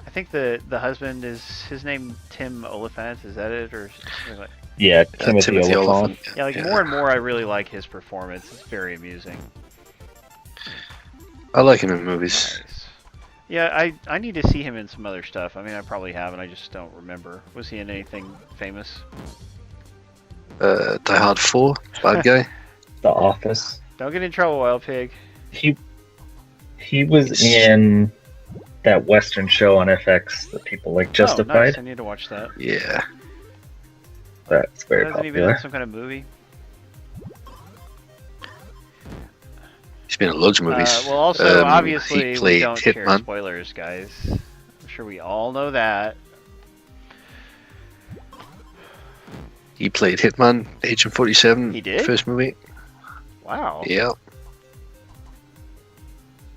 Speaker 1: I think the husband is, his name Tim Oliphant, is that it? Or something like...
Speaker 2: Yeah, Timothy Oliphant.
Speaker 1: Yeah, like, more and more I really like his performance. It's very amusing.
Speaker 3: I like him in movies.
Speaker 1: Nice. Yeah, I need to see him in some other stuff. I mean, I probably have, and I just don't remember. Was he in anything famous?
Speaker 3: Die Hard 4, bad guy.
Speaker 2: The Office.
Speaker 1: Don't get in trouble, Wild Pig.
Speaker 2: He was in that Western show on FX that people like, Justified.
Speaker 1: Oh, nice. I need to watch that.
Speaker 3: Yeah.
Speaker 2: That's very
Speaker 1: Hasn't he been
Speaker 2: popular.
Speaker 1: in some kind of movie?
Speaker 3: He's been in loads of movies.
Speaker 1: Well, also, obviously,
Speaker 3: he
Speaker 1: we
Speaker 3: played
Speaker 1: don't share
Speaker 3: Hitman.
Speaker 1: spoilers, guys. I'm sure we all know that.
Speaker 3: He played Hitman, Agent 47.
Speaker 1: He did?
Speaker 3: First movie.
Speaker 1: Wow.
Speaker 3: Yeah.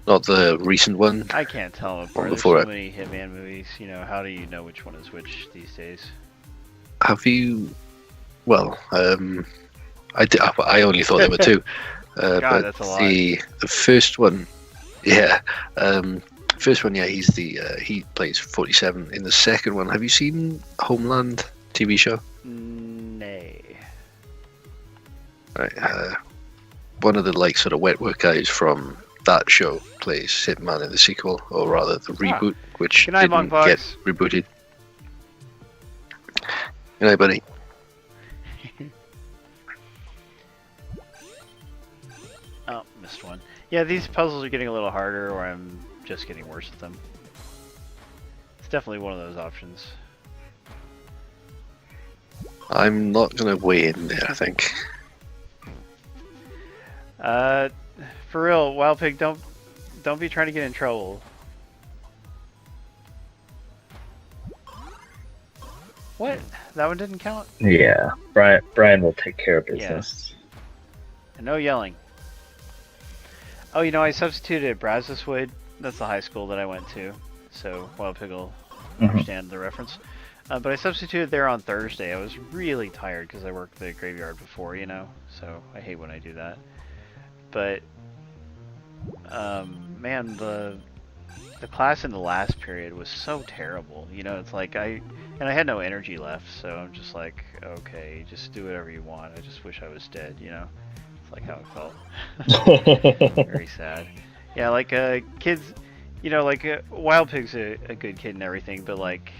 Speaker 3: Not the recent one.
Speaker 1: I can't tell them apart. There's
Speaker 3: before
Speaker 1: so many Hitman movies. You know, how do you know which one is which these days?
Speaker 3: Have you? Well, I only thought there were two.
Speaker 1: God,
Speaker 3: but
Speaker 1: that's a lot.
Speaker 3: the first one, yeah. First one, yeah. He plays 47. In the second one, have you seen Homeland TV show?
Speaker 1: Nay.
Speaker 3: Right. One of the like sort of wet work guys from that show plays Hitman in the sequel, or rather the reboot, which
Speaker 1: Good night,
Speaker 3: didn't
Speaker 1: Monkbox.
Speaker 3: get rebooted. Good night, buddy.
Speaker 1: Oh, missed one. Yeah, these puzzles are getting a little harder, or I'm just getting worse at them. It's definitely one of those options.
Speaker 3: I'm not gonna weigh in there, I think.
Speaker 1: For real, Wild Pig, don't be trying to get in trouble. What? That one didn't count?
Speaker 2: Yeah, Brian will take care of business.
Speaker 1: And no yelling. Oh, you know, I substituted at Brazoswood. That's the high school that I went to. So Wild Pig will understand the reference. But I substituted there on Thursday. I was really tired because I worked the graveyard before, you know. So I hate when I do that. But man, the class in the last period was so terrible. You know, it's like I had no energy left, so I'm just like, okay, just do whatever you want. I just wish I was dead, you know. It's like how it felt. Very sad. Yeah, like kids, you know, like Wild Pig's a good kid and everything, but like,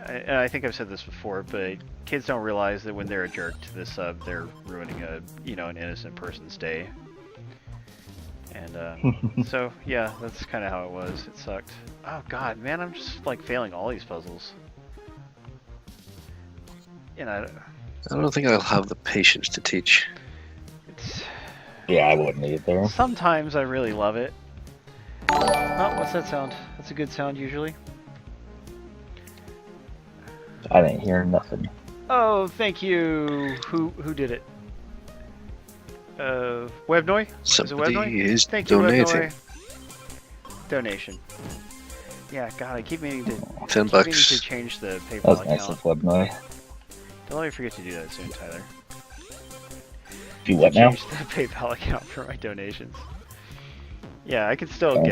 Speaker 1: and I think I've said this before, but kids don't realize that when they're a jerk to the sub, they're ruining an innocent person's day. And so yeah, that's kind of how it was. It sucked. Oh god, man, I'm just like failing all these puzzles. You know,
Speaker 3: I don't think I'll have the patience to teach.
Speaker 1: it's
Speaker 2: Yeah, I wouldn't either.
Speaker 1: sometimes I really love it. Oh, what's that sound? That's a good sound usually.
Speaker 2: I didn't hear nothing.
Speaker 1: Oh, thank you. Who did it? Webnoy? Is it
Speaker 3: Somebody
Speaker 1: Webnoy?
Speaker 3: is
Speaker 1: Thank you,
Speaker 3: donating.
Speaker 1: Webnoy. Donation. Yeah, God, I keep meaning to
Speaker 3: $10.
Speaker 1: change the
Speaker 2: That
Speaker 1: PayPal
Speaker 2: was nice
Speaker 1: account.
Speaker 2: of Webnoy.
Speaker 1: Don't let me forget to do that soon, Tyler.
Speaker 2: Do what now?
Speaker 1: Change the PayPal account for my donations. Yeah, I can still
Speaker 2: Oh.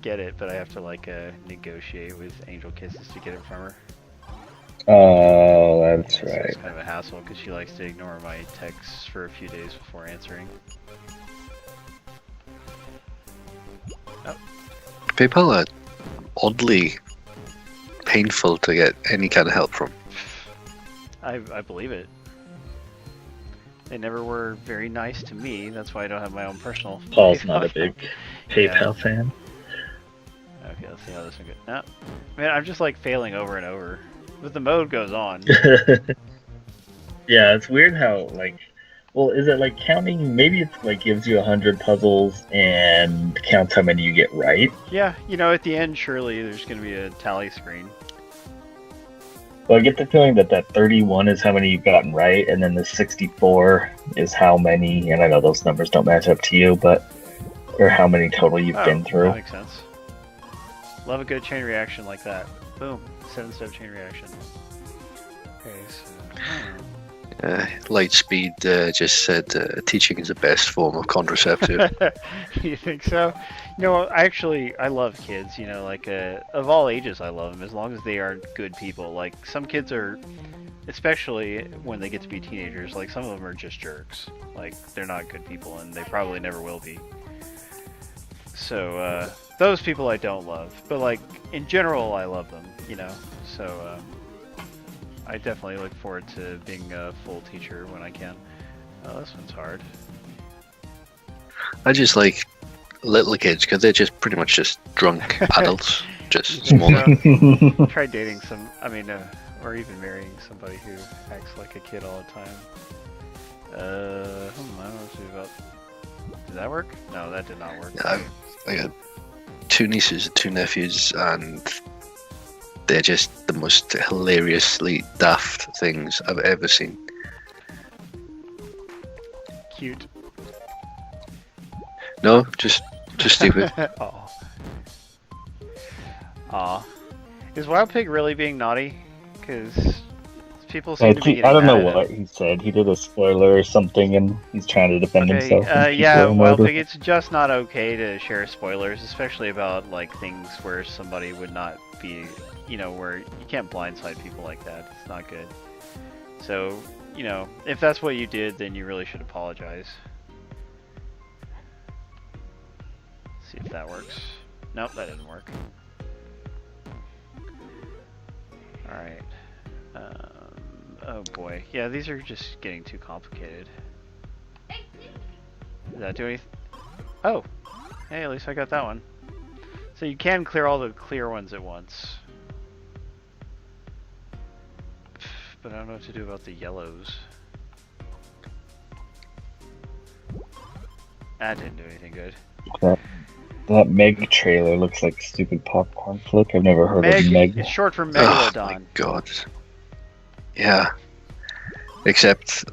Speaker 1: get it, but I have to like negotiate with Angel Kisses to get it from her.
Speaker 2: Oh, that's
Speaker 1: So
Speaker 2: right.
Speaker 1: it's kind of a hassle because she likes to ignore my texts for a few days before answering.
Speaker 3: PayPal are oddly painful to get any kind of help from.
Speaker 1: I believe it. They never were very nice to me. That's why I don't have my own personal.
Speaker 2: Paul's
Speaker 1: PayPal
Speaker 2: not a
Speaker 1: account.
Speaker 2: big PayPal fan.
Speaker 1: Okay, let's see how this one goes. No, man, I'm just like failing over and over. But the mode goes on.
Speaker 2: Yeah, it's weird how like, well, is it like counting? Maybe it's like gives you 100 puzzles and counts how many you get right.
Speaker 1: Yeah, you know, at the end, surely there's going to be a tally screen.
Speaker 2: Well, I get the feeling that 31 is how many you've gotten right, and then the 64 is how many. And I know those numbers don't match up to you, but or how many total you've been through.
Speaker 1: That makes sense. Love a good chain reaction like that. Boom, 7-step chain reaction. Okay, so.
Speaker 3: Lightspeed just said teaching is the best form of contraceptive.
Speaker 1: You think so? You know, I love kids. You know, like of all ages, I love them as long as they are good people. Like some kids are, especially when they get to be teenagers. Like some of them are just jerks. Like they're not good people, and they probably never will be. So those people I don't love, but like in general, I love them. You know, so. I definitely look forward to being a full teacher when I can. Oh, this one's hard.
Speaker 3: I just like little kids because they're just pretty much just drunk adults, just
Speaker 1: You think
Speaker 3: small.
Speaker 1: so? Try dating or even marrying somebody who acts like a kid all the time. I don't know what to do about. Did that work? No, that did not work.
Speaker 3: I got 2 nieces, 2 nephews, and they're just the most hilariously daft things I've ever seen.
Speaker 1: Cute.
Speaker 3: No, just stupid.
Speaker 1: Aw. Aw. Is Wild Pig really being naughty? Because people seem to be getting
Speaker 2: I don't know
Speaker 1: mad at
Speaker 2: what
Speaker 1: him.
Speaker 2: he said. He did a spoiler or something, and he's trying to defend himself. and
Speaker 1: Yeah,
Speaker 2: people are
Speaker 1: Wild
Speaker 2: murdered.
Speaker 1: Pig, it's just not okay to share spoilers, especially about like things where somebody would not be, you know, where you can't blindside people like that. It's not good. So, you know, if that's what you did, then you really should apologize. See if that works. Nope, that didn't work. Alright. Oh boy. Yeah, these are just getting too complicated. Does that do anything? Oh! Hey, at least I got that one. So you can clear all the clear ones at once. But I don't know what to do about the yellows. That didn't do anything good.
Speaker 2: That Meg trailer looks like stupid popcorn flick. I've never heard of Meg.
Speaker 1: It's short for
Speaker 3: Oh
Speaker 1: Megalodon.
Speaker 3: my god. Yeah. Except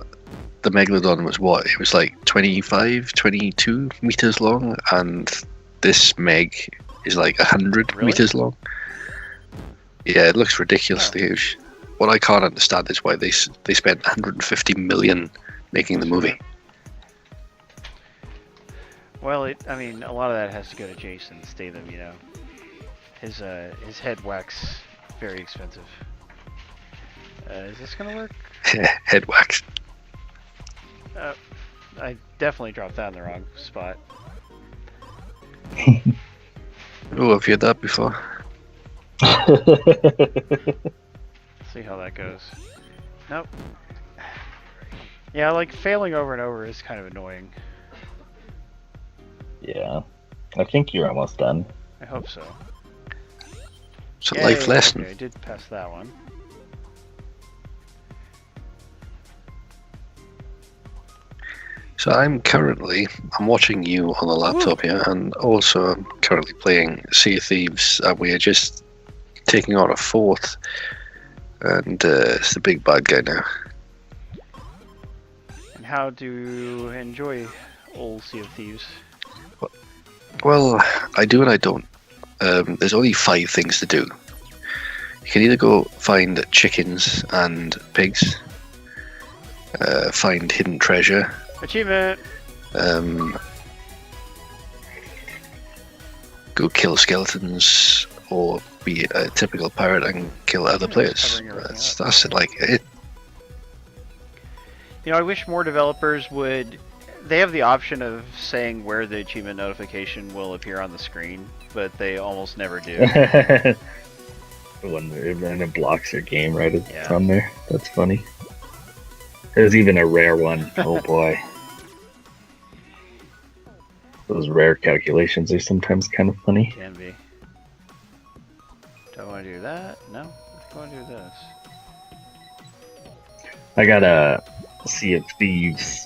Speaker 3: the Megalodon was what? It was like 25, 22 meters long, and this Meg is like 100
Speaker 1: Really?
Speaker 3: meters long. Yeah, it looks ridiculously huge. What I can't understand is why they spent 150 million making the movie.
Speaker 1: Well, I mean, a lot of that has to go to Jason Statham, you know. His head wax, very expensive. Is this gonna work?
Speaker 3: Head wax.
Speaker 1: I definitely dropped that in the wrong spot.
Speaker 3: Oh, have you had that before?
Speaker 1: See how that goes. Nope. Yeah, like failing over and over is kind of annoying.
Speaker 2: Yeah. I think you're almost done.
Speaker 1: I hope so.
Speaker 3: It's a life
Speaker 1: Yay,
Speaker 3: lesson.
Speaker 1: Okay, I did pass that one.
Speaker 3: So I'm watching you on the laptop here, and also I'm currently playing Sea of Thieves, and we are just taking on a fourth, and it's the big bad guy now.
Speaker 1: And how do you enjoy old Sea of Thieves?
Speaker 3: Well, I do and I don't. There's only 5 things to do. You can either go find chickens and pigs, find hidden treasure,
Speaker 1: Achievement!
Speaker 3: go kill skeletons, or be a typical pirate and kill other players. That's like it.
Speaker 1: You know, I wish more developers would... They have the option of saying where the achievement notification will appear on the screen, but they almost never do.
Speaker 2: When it blocks your game right as it's
Speaker 1: Yeah.
Speaker 2: on there. That's funny. There's even a rare one. Oh boy. Those rare calculations are sometimes kind of funny.
Speaker 1: Can be. Do I want to do that? No? I want to do this.
Speaker 2: I got a Sea of Thieves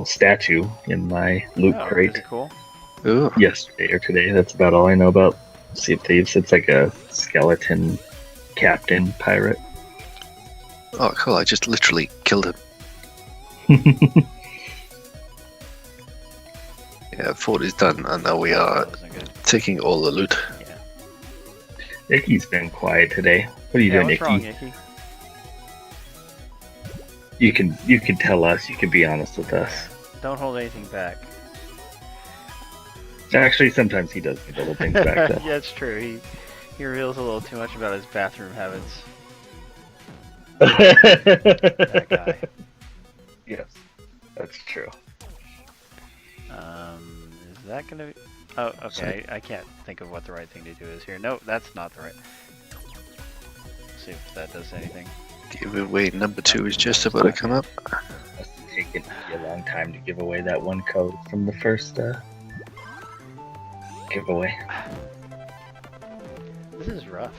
Speaker 2: statue in my loot
Speaker 1: Oh,
Speaker 2: crate
Speaker 1: is it cool?
Speaker 3: Ooh.
Speaker 2: yesterday or today. That's about all I know about Sea of Thieves. It's like a skeleton captain pirate.
Speaker 3: Oh, cool! I just literally killed him. Yeah, fort is done, and now we are
Speaker 1: That wasn't good.
Speaker 3: taking all the loot.
Speaker 1: Yeah.
Speaker 2: Icky's been quiet today. What are you doing,
Speaker 1: What's
Speaker 2: Icky?
Speaker 1: wrong, Icky?
Speaker 2: You can tell us. You can be honest with us.
Speaker 1: Don't hold anything back.
Speaker 2: Actually, sometimes he does need little things back though.
Speaker 1: Yeah, it's true. He reveals a little too much about his bathroom habits. That guy.
Speaker 2: Yes, that's true.
Speaker 1: Is that gonna be... Oh, okay. I can't think of what the right thing to do is here. No, that's not the right... Let's see if that does anything.
Speaker 3: Giveaway number 2 is just about to come up.
Speaker 2: It's taken me a long time to give away that one code from the first giveaway.
Speaker 1: This is rough.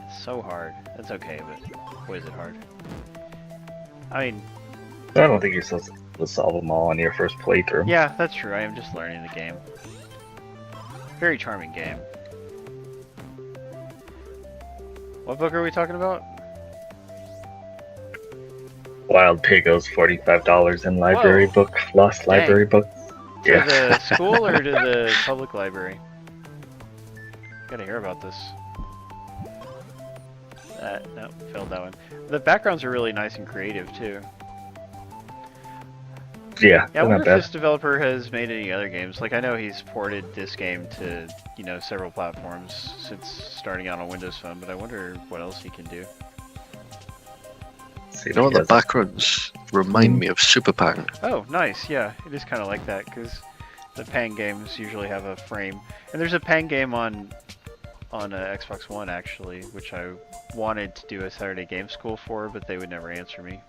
Speaker 1: It's so hard. That's okay, but boy is it hard. I mean,
Speaker 2: I don't think you're supposed to solve them all on your first playthrough.
Speaker 1: yeah, that's true. I am just learning the game. Very charming game. What book are we talking about?
Speaker 2: Wild Pigos, $45 in library
Speaker 1: Whoa.
Speaker 2: book, lost library book.
Speaker 1: To
Speaker 2: Yeah.
Speaker 1: the school or to the public library? Gotta hear about this. No, failed that one. The backgrounds are really nice and creative too.
Speaker 2: Yeah,
Speaker 1: Yeah, I
Speaker 2: they're
Speaker 1: wonder
Speaker 2: not
Speaker 1: if
Speaker 2: bad.
Speaker 1: this developer has made any other games. Like, I know he's ported this game to, you know, several platforms since starting out on Windows Phone, but I wonder what else he can do.
Speaker 2: See
Speaker 3: You
Speaker 2: if
Speaker 3: know
Speaker 2: he
Speaker 3: what the
Speaker 2: has-
Speaker 3: backgrounds remind me of Super Pang.
Speaker 1: Oh, nice. Yeah, it is kind of like that because the Pang games usually have a frame, and there's a Pang game on Xbox One actually, which I wanted to do a Saturday Game School for, but they would never answer me.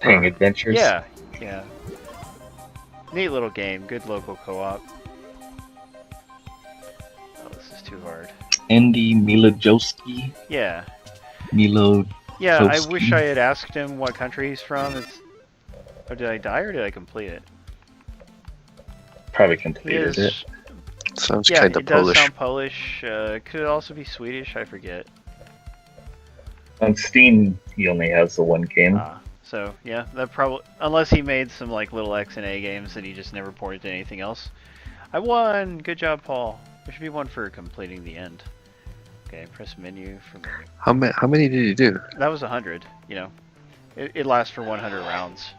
Speaker 2: Pang Adventures.
Speaker 1: Yeah, yeah. Neat little game. Good local co-op. Oh, this is too hard.
Speaker 2: Andy Milojowski.
Speaker 1: Yeah.
Speaker 2: Milo.
Speaker 1: Yeah, I
Speaker 2: Toasty.
Speaker 1: wish I had asked him what country he's from. Oh, did I die or did I complete it?
Speaker 2: Probably
Speaker 1: He
Speaker 2: completed it.
Speaker 1: is...
Speaker 3: Sounds
Speaker 1: Yeah,
Speaker 3: kind
Speaker 1: it
Speaker 3: of
Speaker 1: does
Speaker 3: Polish.
Speaker 1: sound Polish. Could also be Swedish, I forget.
Speaker 2: On Steam, he only has the one game.
Speaker 1: So, yeah, that probably... Unless he made some, like, little X and A games that he just never ported to anything else. I won! Good job, Paul. There should be one for completing the end. Okay, press menu for menu.
Speaker 3: How many did you do?
Speaker 1: That was 100, you know. It lasts for 100 rounds.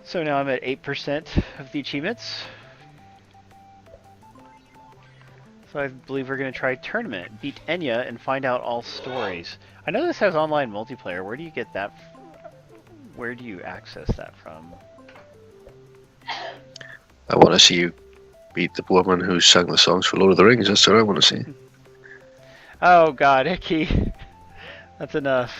Speaker 1: So now I'm at 8% of the achievements. So I believe we're going to try tournament. Beat Enya and find out all stories. I know this has online multiplayer. Where do you get that? Where do you access that from?
Speaker 3: I want to see you beat the woman who sang the songs for Lord of the Rings. That's what I want to see.
Speaker 1: Oh god, Icky. That's enough.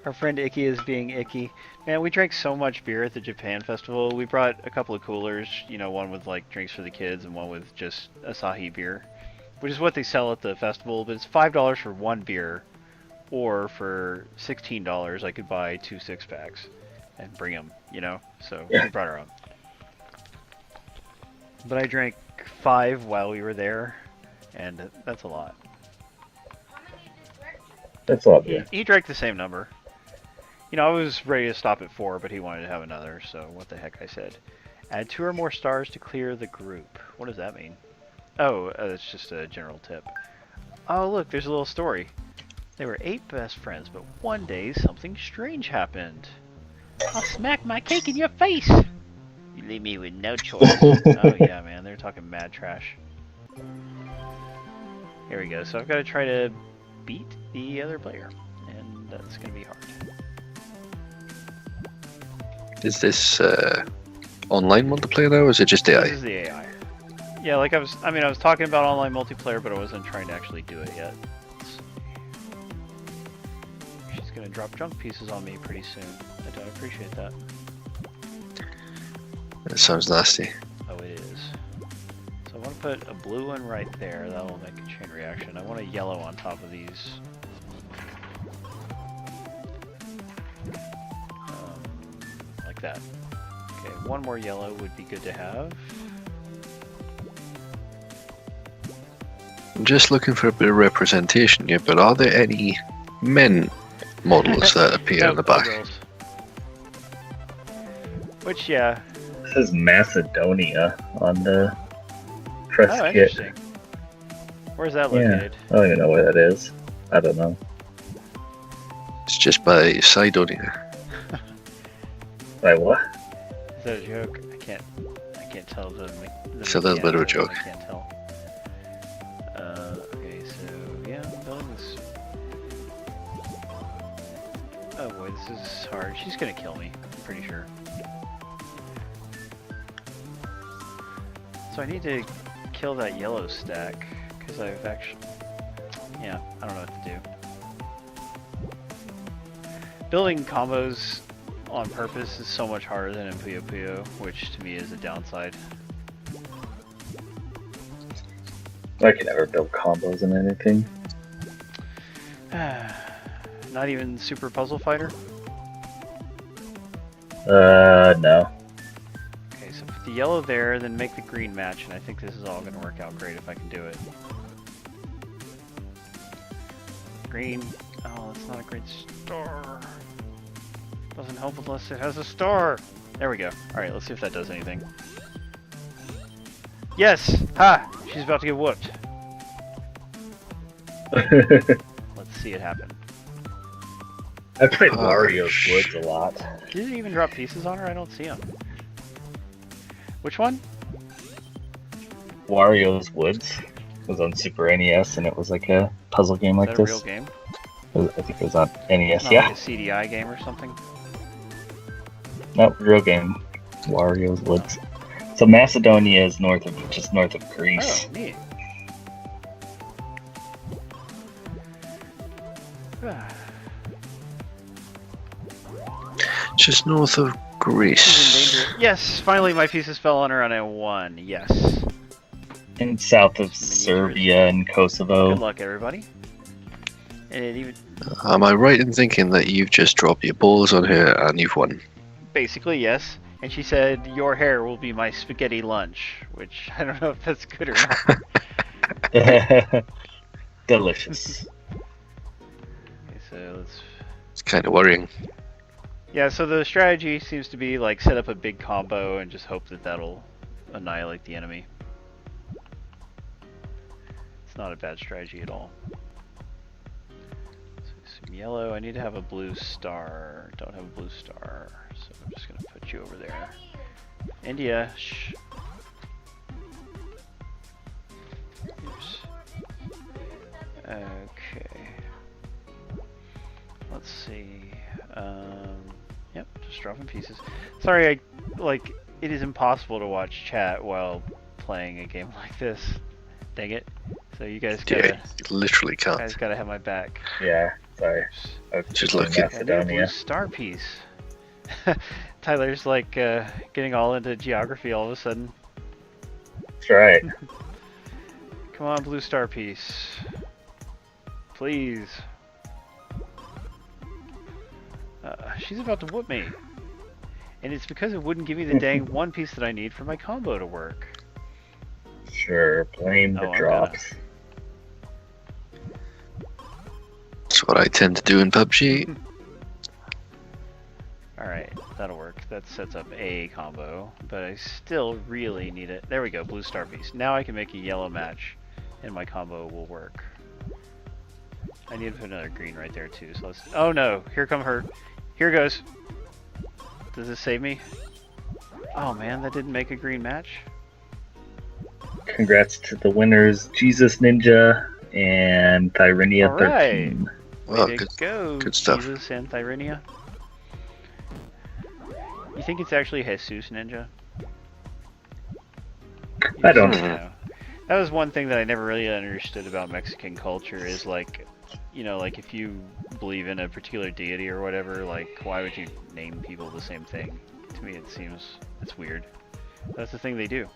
Speaker 1: Our friend Icky is being icky. Man, we drank so much beer at the Japan Festival. We brought a couple of coolers, you know, one with like drinks for the kids and one with just Asahi beer, which is what they sell at the festival, but it's $5 for one beer, or for $16 I could buy 2 6-packs and bring them, you know? So
Speaker 2: Yeah.
Speaker 1: we brought our own. But I drank 5 while we were there, and that's a lot.
Speaker 2: That's a lot, yeah.
Speaker 1: He drank the same number. You know, I was ready to stop at 4, but he wanted to have another, so what the heck, I said. Add 2 or more stars to clear the group. What does that mean? Oh, it's just a general tip. Oh, look, there's a little story. They were 8 best friends, but one day something strange happened. I'll smack my cake in your face! You leave me with no choice. Oh yeah, man, they're talking mad trash. Here we go, so I've got to try to beat the other player, and that's going to be hard.
Speaker 3: Is this online multiplayer now, or is it just AI?
Speaker 1: This is the AI. Yeah, like I was talking about online multiplayer, but I wasn't trying to actually do it yet. She's gonna drop junk pieces on me pretty soon. I don't appreciate that.
Speaker 3: That sounds nasty.
Speaker 1: Oh, it is. So I want to put a blue one right there. That will make a chain reaction. I want a yellow on top of these. Like that. Okay, one more yellow would be good to have.
Speaker 3: I'm just looking for a bit of representation here, but are there any men models that appear
Speaker 1: No,
Speaker 3: on the back?
Speaker 1: girls. Which, yeah.
Speaker 2: This is Macedonia on the press
Speaker 1: Oh,
Speaker 2: kit.
Speaker 1: interesting. Where's that
Speaker 2: Yeah,
Speaker 1: located?
Speaker 2: I don't even know where that is. I don't know.
Speaker 3: It's just by Sidonia.
Speaker 2: By what?
Speaker 1: Is that a joke? I can't tell the
Speaker 3: It's a little bit of a
Speaker 1: mechanics
Speaker 3: joke.
Speaker 1: I can't tell. Okay, so yeah, building this. Oh boy, this is hard. She's gonna kill me. I'm pretty sure. So I need to kill that yellow stack because I've actually. Yeah, I don't know what to do. Building combos on purpose is so much harder than in Puyo Puyo, which to me is a downside.
Speaker 2: I can never build combos in anything.
Speaker 1: Not even Super Puzzle Fighter?
Speaker 2: No.
Speaker 1: Okay, so put the yellow there, then make the green match, and I think this is all going to work out great if I can do it. Green. Oh, that's not a great star. Doesn't help unless it has a star. There we go. Alright, let's see if that does anything. Yes! Ha! She's about to get whooped. Let's see it happen.
Speaker 2: I played
Speaker 3: Oh,
Speaker 2: Wario's
Speaker 3: sh-
Speaker 2: Woods a lot.
Speaker 1: Did it even drop pieces on her? I don't see them. Which one?
Speaker 2: Wario's Woods was on Super NES, and it was like a puzzle game
Speaker 1: Is
Speaker 2: like
Speaker 1: that a
Speaker 2: this.
Speaker 1: real game?
Speaker 2: I think it was on NES.
Speaker 1: Not
Speaker 2: Yeah,
Speaker 1: like a CDI game or something?
Speaker 2: no, real game. Wario's Woods. So Macedonia is just north of Greece.
Speaker 1: Oh, neat.
Speaker 3: Just north of
Speaker 1: She's in
Speaker 3: Greece.
Speaker 1: danger. Yes, finally my pieces fell on her and I won. Yes.
Speaker 2: And south of Serbia and Kosovo.
Speaker 1: Good luck, everybody. And it even
Speaker 3: Am I right in thinking that you've just dropped your balls on her and you've won?
Speaker 1: basically yes. And she said, "Your hair will be my spaghetti lunch," which I don't know if that's good or not.
Speaker 2: Delicious.
Speaker 1: Okay, so let's.
Speaker 3: It's kind of worrying.
Speaker 1: Yeah, so the strategy seems to be like set up a big combo and just hope that that'll annihilate the enemy. It's not a bad strategy at all. So some yellow. I need to have a blue star. Don't have a blue star, so I'm just gonna put you over there. India, shh. Oops. Okay. Let's see. Yep, just dropping pieces. Sorry, it is impossible to watch chat while playing a game like this. Dang it. So you guys
Speaker 3: Yeah,
Speaker 1: gotta,
Speaker 3: you literally
Speaker 1: guys
Speaker 3: can't.
Speaker 1: gotta have my back.
Speaker 2: Yeah, sorry. I was
Speaker 3: Just
Speaker 2: in
Speaker 3: looking.
Speaker 1: And there's a blue
Speaker 2: Macedonia.
Speaker 1: star piece. Tyler's like getting all into geography all of a sudden.
Speaker 2: That's right.
Speaker 1: Come on, blue star piece. Please. she's about to whoop me. And it's because it wouldn't give me the dang one piece that I need for my combo to work.
Speaker 2: Sure, blame the
Speaker 1: Oh, I'm
Speaker 2: drops.
Speaker 3: That's what I tend to do in PUBG.
Speaker 1: Alright, that'll work. That sets up a combo, but I still really need it. There we go, blue star piece. Now I can make a yellow match, and my combo will work. I need to put another green right there too, so let's... Oh no, here come her. Here goes. Does this save me? Oh man, that didn't make a green match.
Speaker 2: Congrats to the winners, Jesus Ninja and Thyrinia
Speaker 1: All right.
Speaker 2: 13.
Speaker 3: Well,
Speaker 1: Way to go,
Speaker 3: good stuff.
Speaker 1: Jesus and Thyrinia. You think it's actually Jesus Ninja?
Speaker 2: I don't
Speaker 1: know. That was one thing that I never really understood about Mexican culture is like, you know, like if you believe in a particular deity or whatever, like why would you name people the same thing? To me it seems, it's weird. That's the thing they do.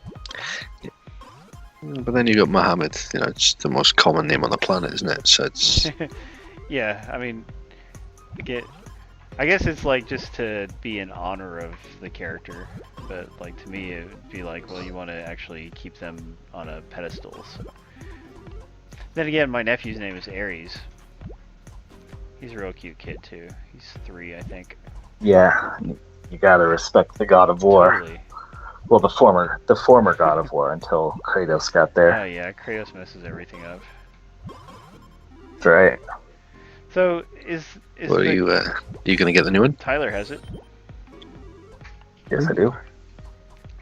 Speaker 3: But then you got Muhammad, you know, it's the most common name on the planet, isn't it? So it's...
Speaker 1: Yeah, I mean, I guess it's like just to be in honor of the character, but like to me it would be like, well, you want to actually keep them on a pedestal. So then again, my nephew's name is Ares. He's a real cute kid too. He's 3, I think.
Speaker 2: Yeah, you gotta respect the God of War.
Speaker 1: Totally.
Speaker 2: Well, the former God of War until Kratos got there.
Speaker 1: Oh yeah, Kratos messes everything up.
Speaker 2: That's right.
Speaker 1: So is
Speaker 3: What are you gonna get the new one?
Speaker 1: Tyler has it.
Speaker 2: Yes, I do.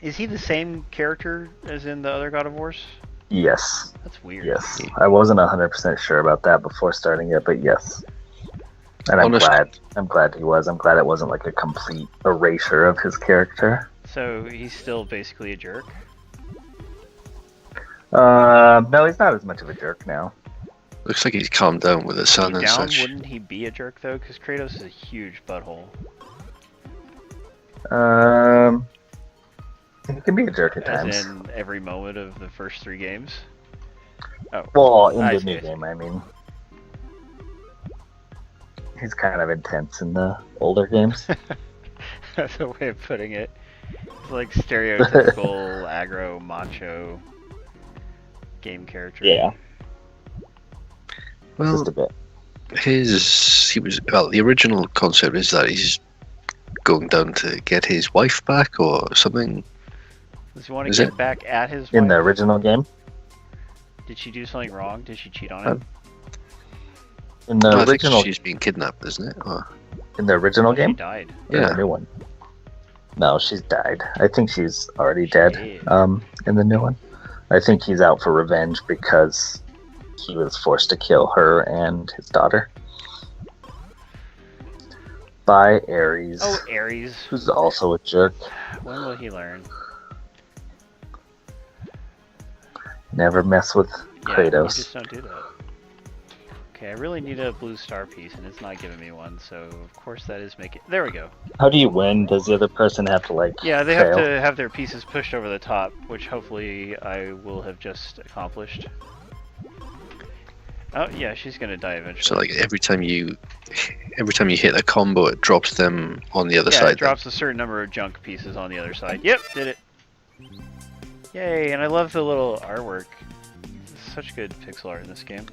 Speaker 1: Is he the same character as in the other God of Wars?
Speaker 2: Yes.
Speaker 1: That's weird.
Speaker 2: Yes. I wasn't 100% sure about that before starting it, but yes. And I'm glad he was. I'm glad it wasn't like a complete erasure of his character.
Speaker 1: So he's still basically a jerk?
Speaker 2: No, he's not as much of a jerk now.
Speaker 3: Looks like he's calmed down with his son and
Speaker 1: Down,
Speaker 3: such.
Speaker 1: wouldn't he be a jerk though? Because Kratos is a huge butthole.
Speaker 2: He can be a jerk at times.
Speaker 1: As in every moment of the first 3 games? Oh.
Speaker 2: Well, in
Speaker 1: I
Speaker 2: the
Speaker 1: see,
Speaker 2: new
Speaker 1: I see.
Speaker 2: game, I mean. He's kind of intense in the older games.
Speaker 1: That's a way of putting it. It's like stereotypical aggro macho game character.
Speaker 2: Yeah,
Speaker 3: Well,
Speaker 2: just a bit.
Speaker 3: the original concept is that he's going down to get his wife back or something.
Speaker 1: Does he want to
Speaker 3: Is
Speaker 1: get
Speaker 3: it?
Speaker 1: back at his
Speaker 2: In
Speaker 1: wife?
Speaker 2: the original game?
Speaker 1: Did she do something wrong? Did she cheat on him?
Speaker 2: In the
Speaker 3: I think
Speaker 2: original,
Speaker 3: she's been kidnapped, isn't it? Or...
Speaker 2: in the original
Speaker 1: She
Speaker 2: game,
Speaker 1: died.
Speaker 2: or
Speaker 3: Yeah.
Speaker 2: the new one. No, she's died. I think she's already dead.
Speaker 1: Shit.
Speaker 2: In the new one, I think he's out for revenge because he was forced to kill her and his daughter by Ares,
Speaker 1: Oh, Ares.
Speaker 2: who's also a jerk.
Speaker 1: When will he learn?
Speaker 2: Never mess with
Speaker 1: Yeah,
Speaker 2: Kratos.
Speaker 1: you just don't do that. Okay, I really need a blue star piece, and it's not giving me one, so of course that is making... There we go.
Speaker 2: How do you win? Does the other person have to like?
Speaker 1: Yeah, they
Speaker 2: fail?
Speaker 1: have to have their pieces pushed over the top, which hopefully I will have just accomplished. Oh, yeah, she's gonna die eventually.
Speaker 3: So like every time you hit a combo, it drops them on the other
Speaker 1: yeah,
Speaker 3: side.
Speaker 1: it drops a certain number of junk pieces on the other side. Yep, did it. Yay, and I love the little artwork. Such good pixel art in this game.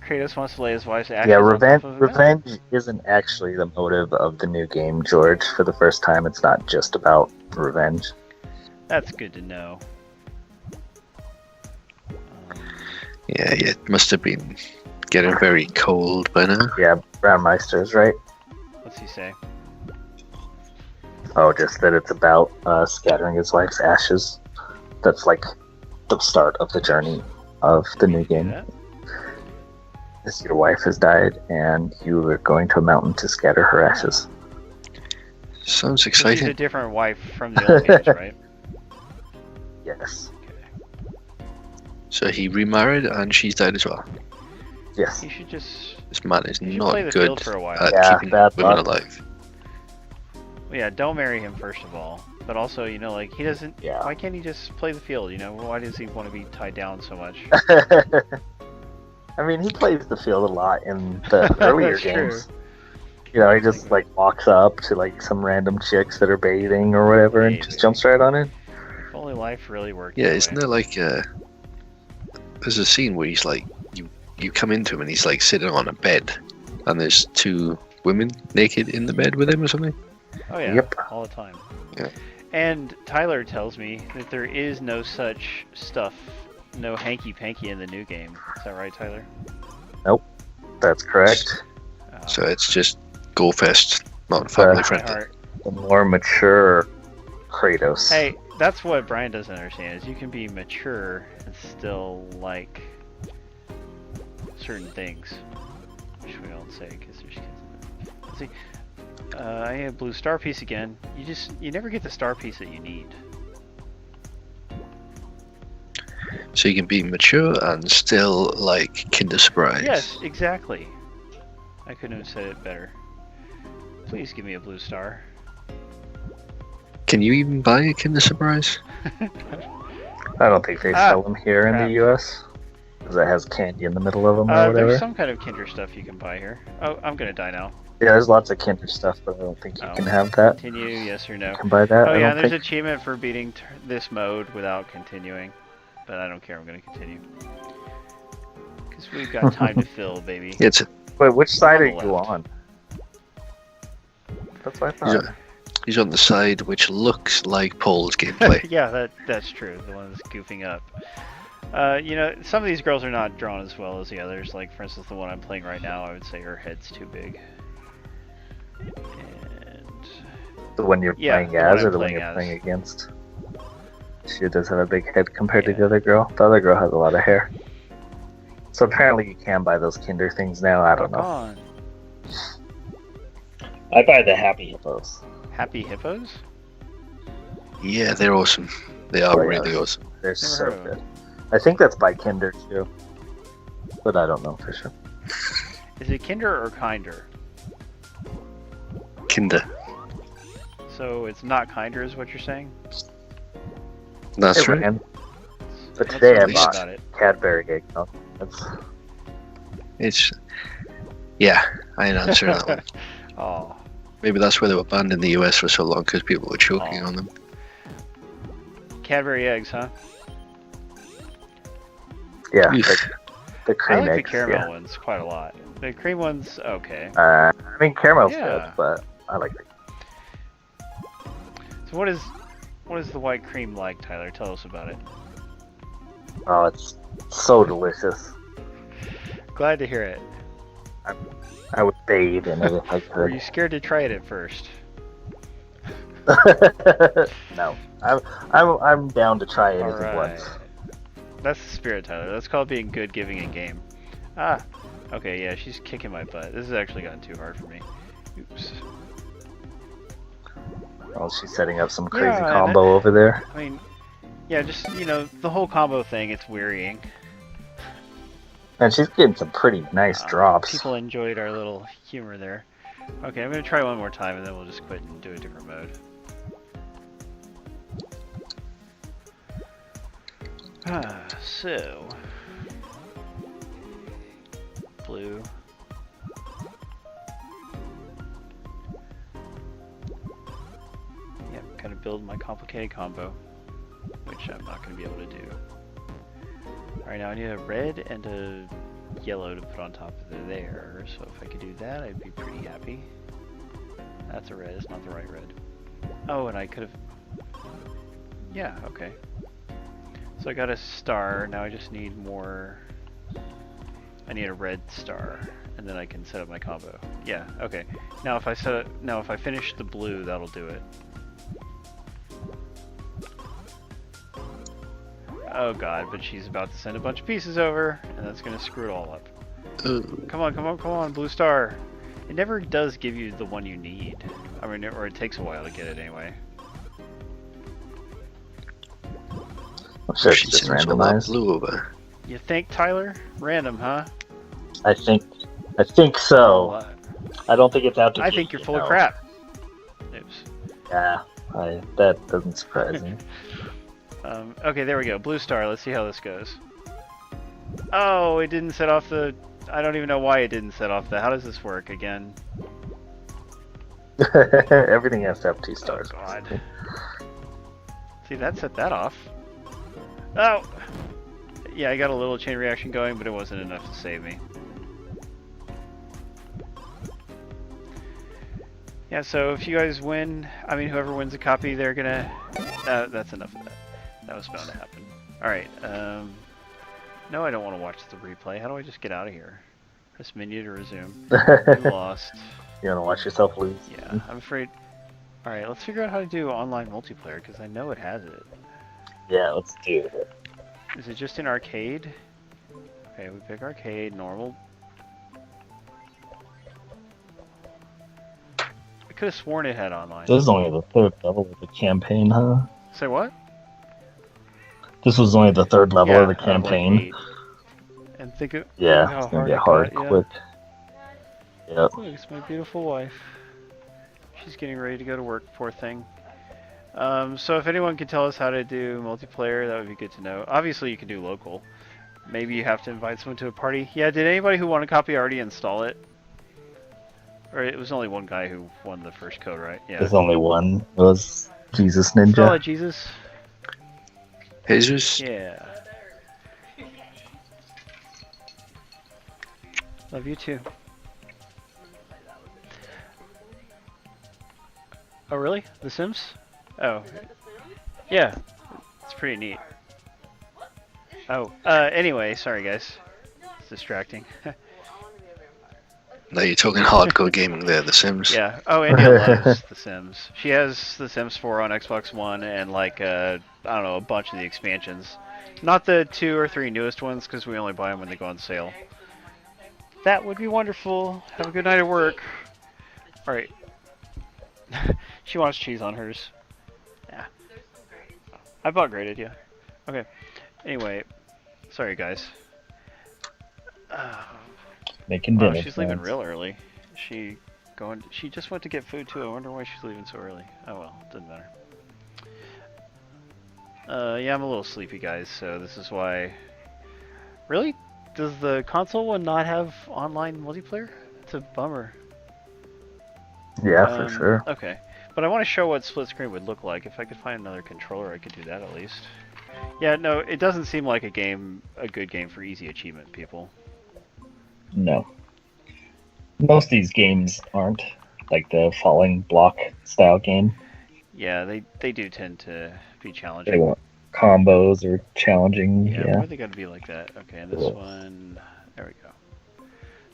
Speaker 1: Kratos wants to lay his wife's ashes
Speaker 2: Yeah,
Speaker 1: on
Speaker 2: revenge.
Speaker 1: top of a mountain.
Speaker 2: Revenge isn't actually the motive of the new game, George. For the first time, it's not just about revenge.
Speaker 1: That's good to know.
Speaker 3: Yeah, it must have been getting very cold by now.
Speaker 2: Yeah, Brownmeister's right.
Speaker 1: What's he say?
Speaker 2: Oh, just that it's about scattering his wife's ashes. That's like the start of the journey of the new
Speaker 1: Do
Speaker 2: game.
Speaker 1: that?
Speaker 2: Is your wife has died, and you are going to a mountain to scatter her ashes.
Speaker 3: Sounds
Speaker 1: So she's a
Speaker 3: exciting.
Speaker 1: different wife from the old games, right?
Speaker 2: Yes.
Speaker 3: So he remarried and she's died as well.
Speaker 2: Yes.
Speaker 1: You should just...
Speaker 3: This man is
Speaker 1: You should
Speaker 3: not
Speaker 1: play the
Speaker 3: good
Speaker 1: field for a while.
Speaker 3: at
Speaker 2: Yeah,
Speaker 3: keeping
Speaker 2: bad
Speaker 3: women
Speaker 2: luck.
Speaker 3: alive.
Speaker 1: Well, yeah, don't marry him first of all. But also, you know, like, he doesn't...
Speaker 2: Yeah.
Speaker 1: Why can't he just play the field, you know? Why does he want to be tied down so much?
Speaker 2: I mean, he plays the field a lot in the earlier
Speaker 1: That's true.
Speaker 2: games. You know, he just like walks up to like some random chicks that are bathing or whatever, and just jumps right on it.
Speaker 1: If only life really worked.
Speaker 3: Yeah,
Speaker 1: that
Speaker 3: isn't
Speaker 1: way.
Speaker 3: there like there's a scene where he's like you come into him and he's like sitting on a bed, and there's two women naked in the bed with him or something.
Speaker 1: Oh yeah,
Speaker 2: Yep.
Speaker 1: all the time.
Speaker 3: Yeah.
Speaker 1: And Tyler tells me that there is no such stuff, no hanky-panky in the new game. Is that right, Tyler?
Speaker 2: That's correct.
Speaker 3: So it's just Go Fest, not family
Speaker 1: My
Speaker 3: friendly.
Speaker 1: heart.
Speaker 2: The more mature Kratos.
Speaker 1: Hey, that's what Brian doesn't understand, is you can be mature and still like certain things. Which we won't say because there's kids in it. Let's see. I have blue star piece again. You never get the star piece that you need.
Speaker 3: So you can be mature and still like Kinder Surprise.
Speaker 1: Yes, exactly. I couldn't have said it better. Please give me a blue star.
Speaker 3: Can you even buy a Kinder Surprise?
Speaker 2: I don't think they sell them here in
Speaker 1: crap.
Speaker 2: the U.S. because it has candy in the middle of them or whatever.
Speaker 1: There's some kind of Kinder stuff you can buy here. Oh, I'm gonna die now.
Speaker 2: Yeah, there's lots of Kinder stuff, but I don't think you
Speaker 1: Oh.
Speaker 2: can have that.
Speaker 1: Continue, yes or no?
Speaker 2: You can buy that.
Speaker 1: Oh
Speaker 2: I
Speaker 1: yeah,
Speaker 2: don't
Speaker 1: there's
Speaker 2: think.
Speaker 1: achievement for beating this mode without continuing. But I don't care, I'm gonna continue. Because we've got time to fill, baby.
Speaker 3: It's
Speaker 2: Wait, which side are
Speaker 1: On the
Speaker 2: you
Speaker 1: left.
Speaker 2: on? That's what I thought.
Speaker 3: he's on the side which looks like Paul's gameplay.
Speaker 1: Yeah, that's true. The one that's goofing up. You know, some of these girls are not drawn as well as the others. Like, for instance, the one I'm playing right now, I would say her head's too big. And
Speaker 2: The one you're
Speaker 1: Yeah,
Speaker 2: playing
Speaker 1: the one
Speaker 2: as,
Speaker 1: I'm
Speaker 2: or the one
Speaker 1: playing
Speaker 2: you're
Speaker 1: as.
Speaker 2: playing against? She does have a big head compared to
Speaker 1: Yeah.
Speaker 2: the other girl. The other girl has a lot of hair. So apparently you can buy those Kinder things now. I don't
Speaker 1: rock
Speaker 2: know.
Speaker 1: on.
Speaker 2: I buy the Happy Hippos.
Speaker 1: Happy hippos?
Speaker 3: Yeah, they're awesome. They are
Speaker 2: Oh, yeah.
Speaker 3: really awesome.
Speaker 2: They're
Speaker 1: Never
Speaker 2: so
Speaker 1: heard of
Speaker 2: good. I think that's by Kinder too, but I don't know for sure.
Speaker 1: Is it kinder or kinder?
Speaker 3: Kinder.
Speaker 1: So it's not kinder, is what you're saying?
Speaker 3: That's
Speaker 2: Hey,
Speaker 3: right.
Speaker 2: Ryan, but
Speaker 1: What's
Speaker 2: today
Speaker 1: so
Speaker 2: I
Speaker 1: weird
Speaker 2: bought
Speaker 1: about it?
Speaker 2: Cadbury egg milk. That's
Speaker 3: It's yeah, I ain't answering that one.
Speaker 1: Oh,
Speaker 3: Maybe that's why they were banned in the US for so long because people were choking
Speaker 1: Oh.
Speaker 3: on them.
Speaker 1: Cadbury eggs, huh?
Speaker 2: yeah,
Speaker 3: Oof.
Speaker 2: the
Speaker 1: I
Speaker 2: cream
Speaker 1: like
Speaker 2: eggs.
Speaker 1: the caramel
Speaker 2: Yeah.
Speaker 1: ones quite a lot. The cream ones, okay.
Speaker 2: I mean caramel's
Speaker 1: Yeah.
Speaker 2: good, but I like the
Speaker 1: So what is the white cream like, Tyler? Tell us about it.
Speaker 2: Oh, it's so delicious.
Speaker 1: Glad to hear it.
Speaker 2: I would bathe in it if I
Speaker 1: Were
Speaker 2: could.
Speaker 1: you scared to try it at first?
Speaker 2: No, I'm down to try anything
Speaker 1: Alright.
Speaker 2: once.
Speaker 1: That's the spirit, Tyler. That's called being good giving a game. Ah, okay, yeah, she's kicking my butt. This has actually gotten too hard for me. Oops.
Speaker 2: Oh, she's setting up some crazy
Speaker 1: Yeah, and
Speaker 2: combo over there.
Speaker 1: I mean, yeah, just, you know, the whole combo thing, it's wearying.
Speaker 2: And she's getting some pretty nice drops.
Speaker 1: People enjoyed our little humor there. Okay, I'm gonna try one more time and then we'll just quit and do a different mode. So... Blue. Yep, gotta build my complicated combo, which I'm not gonna be able to do. Alright, now I need a red and a yellow to put on top of there, so if I could do that, I'd be pretty happy. That's a red, it's not the right red. Oh, and I could have... Yeah, okay. So I got a star, now I just need more... I need a red star, and then I can set up my combo. Yeah, okay. Now if I finish the blue, that'll do it. Oh god, but she's about to send a bunch of pieces over, and that's gonna screw it all up. Come on, come on, come on, blue star. It never does give you the one you need. I mean, or it takes a while to get it anyway.
Speaker 2: I'm sure it's
Speaker 3: She
Speaker 2: just
Speaker 3: sends all that
Speaker 2: randomized.
Speaker 3: blue over.
Speaker 1: You think, Tyler? Random, huh?
Speaker 2: I think so.
Speaker 1: Well,
Speaker 2: I don't think it's out to
Speaker 1: I
Speaker 2: get
Speaker 1: think you're
Speaker 2: you,
Speaker 1: full of
Speaker 2: no.
Speaker 1: crap. Oops.
Speaker 2: Yeah, that doesn't surprise me.
Speaker 1: Okay, there we go. Blue star. Let's see how this goes. Oh, it didn't set off the... I don't even know why it didn't set off the... How does this work again?
Speaker 2: Everything has to have 2
Speaker 1: Oh
Speaker 2: stars.
Speaker 1: god. See, that set that off. Oh! Yeah, I got a little chain reaction going, but it wasn't enough to save me. Yeah, so if you guys win, I mean, whoever wins a copy, they're gonna... that's enough of that. That was bound to happen. Alright, no, I don't want to watch the replay. How do I just get out of here? Press menu to resume. You lost.
Speaker 2: You wanna watch yourself lose?
Speaker 1: Yeah, I'm afraid... Alright, let's figure out how to do online multiplayer, because I know it has it.
Speaker 2: Yeah, let's do it.
Speaker 1: Is it just in arcade? Okay, we pick arcade, normal. I could have sworn it had online.
Speaker 2: This is only the 3rd level of the campaign, huh?
Speaker 1: Say what?
Speaker 2: This was only the 3rd level
Speaker 1: Yeah,
Speaker 2: of the campaign.
Speaker 1: like 8. And think of
Speaker 2: Yeah,
Speaker 1: how
Speaker 2: it's gonna
Speaker 1: hard
Speaker 2: get
Speaker 1: it
Speaker 2: hard
Speaker 1: got, yeah.
Speaker 2: quick. Yep.
Speaker 1: Look, it's my beautiful wife. She's getting ready to go to work, poor thing. So if anyone could tell us how to do multiplayer, that would be good to know. Obviously you can do local. Maybe you have to invite someone to a party. Yeah, did anybody who won a copy already install it? Or it was only one guy who won the first code, right? Yeah.
Speaker 2: There's only one. It was Jesus
Speaker 1: Install
Speaker 2: Ninja.
Speaker 1: it, Jesus.
Speaker 3: Jesus?
Speaker 1: Yeah. Love you too. Oh really? The Sims? Oh. Yeah. It's pretty neat. Oh. Anyway, sorry guys. It's distracting.
Speaker 3: Now you're talking hardcore gaming there, The Sims.
Speaker 1: Yeah. Oh, India loves The Sims. She has The Sims 4 on Xbox One and like I don't know, a bunch of the expansions. Not the 2 or 3 newest ones because we only buy them when they go on sale. That would be wonderful. Have a good night at work. All right. She wants cheese on hers. Yeah. I bought grated, yeah. Okay. Anyway, sorry guys.
Speaker 2: Making
Speaker 1: Oh,
Speaker 2: dinner.
Speaker 1: she's leaving
Speaker 2: friends.
Speaker 1: real early. She just went to get food too. I wonder why she's leaving so early. Oh well, doesn't matter. Yeah, I'm a little sleepy, guys. So this is why. Really? Does the console one not have online multiplayer? It's a bummer.
Speaker 2: Yeah, for sure.
Speaker 1: Okay, but I want to show what split screen would look like. If I could find another controller, I could do that at least. Yeah, no, it doesn't seem like a good game for easy achievement, people.
Speaker 2: No. Most of these games aren't like the falling block style game.
Speaker 1: Yeah, they do tend to be challenging.
Speaker 2: They want combos or challenging.
Speaker 1: Yeah,
Speaker 2: Yeah.
Speaker 1: why they gotta be like that? Okay, and this one, there we go.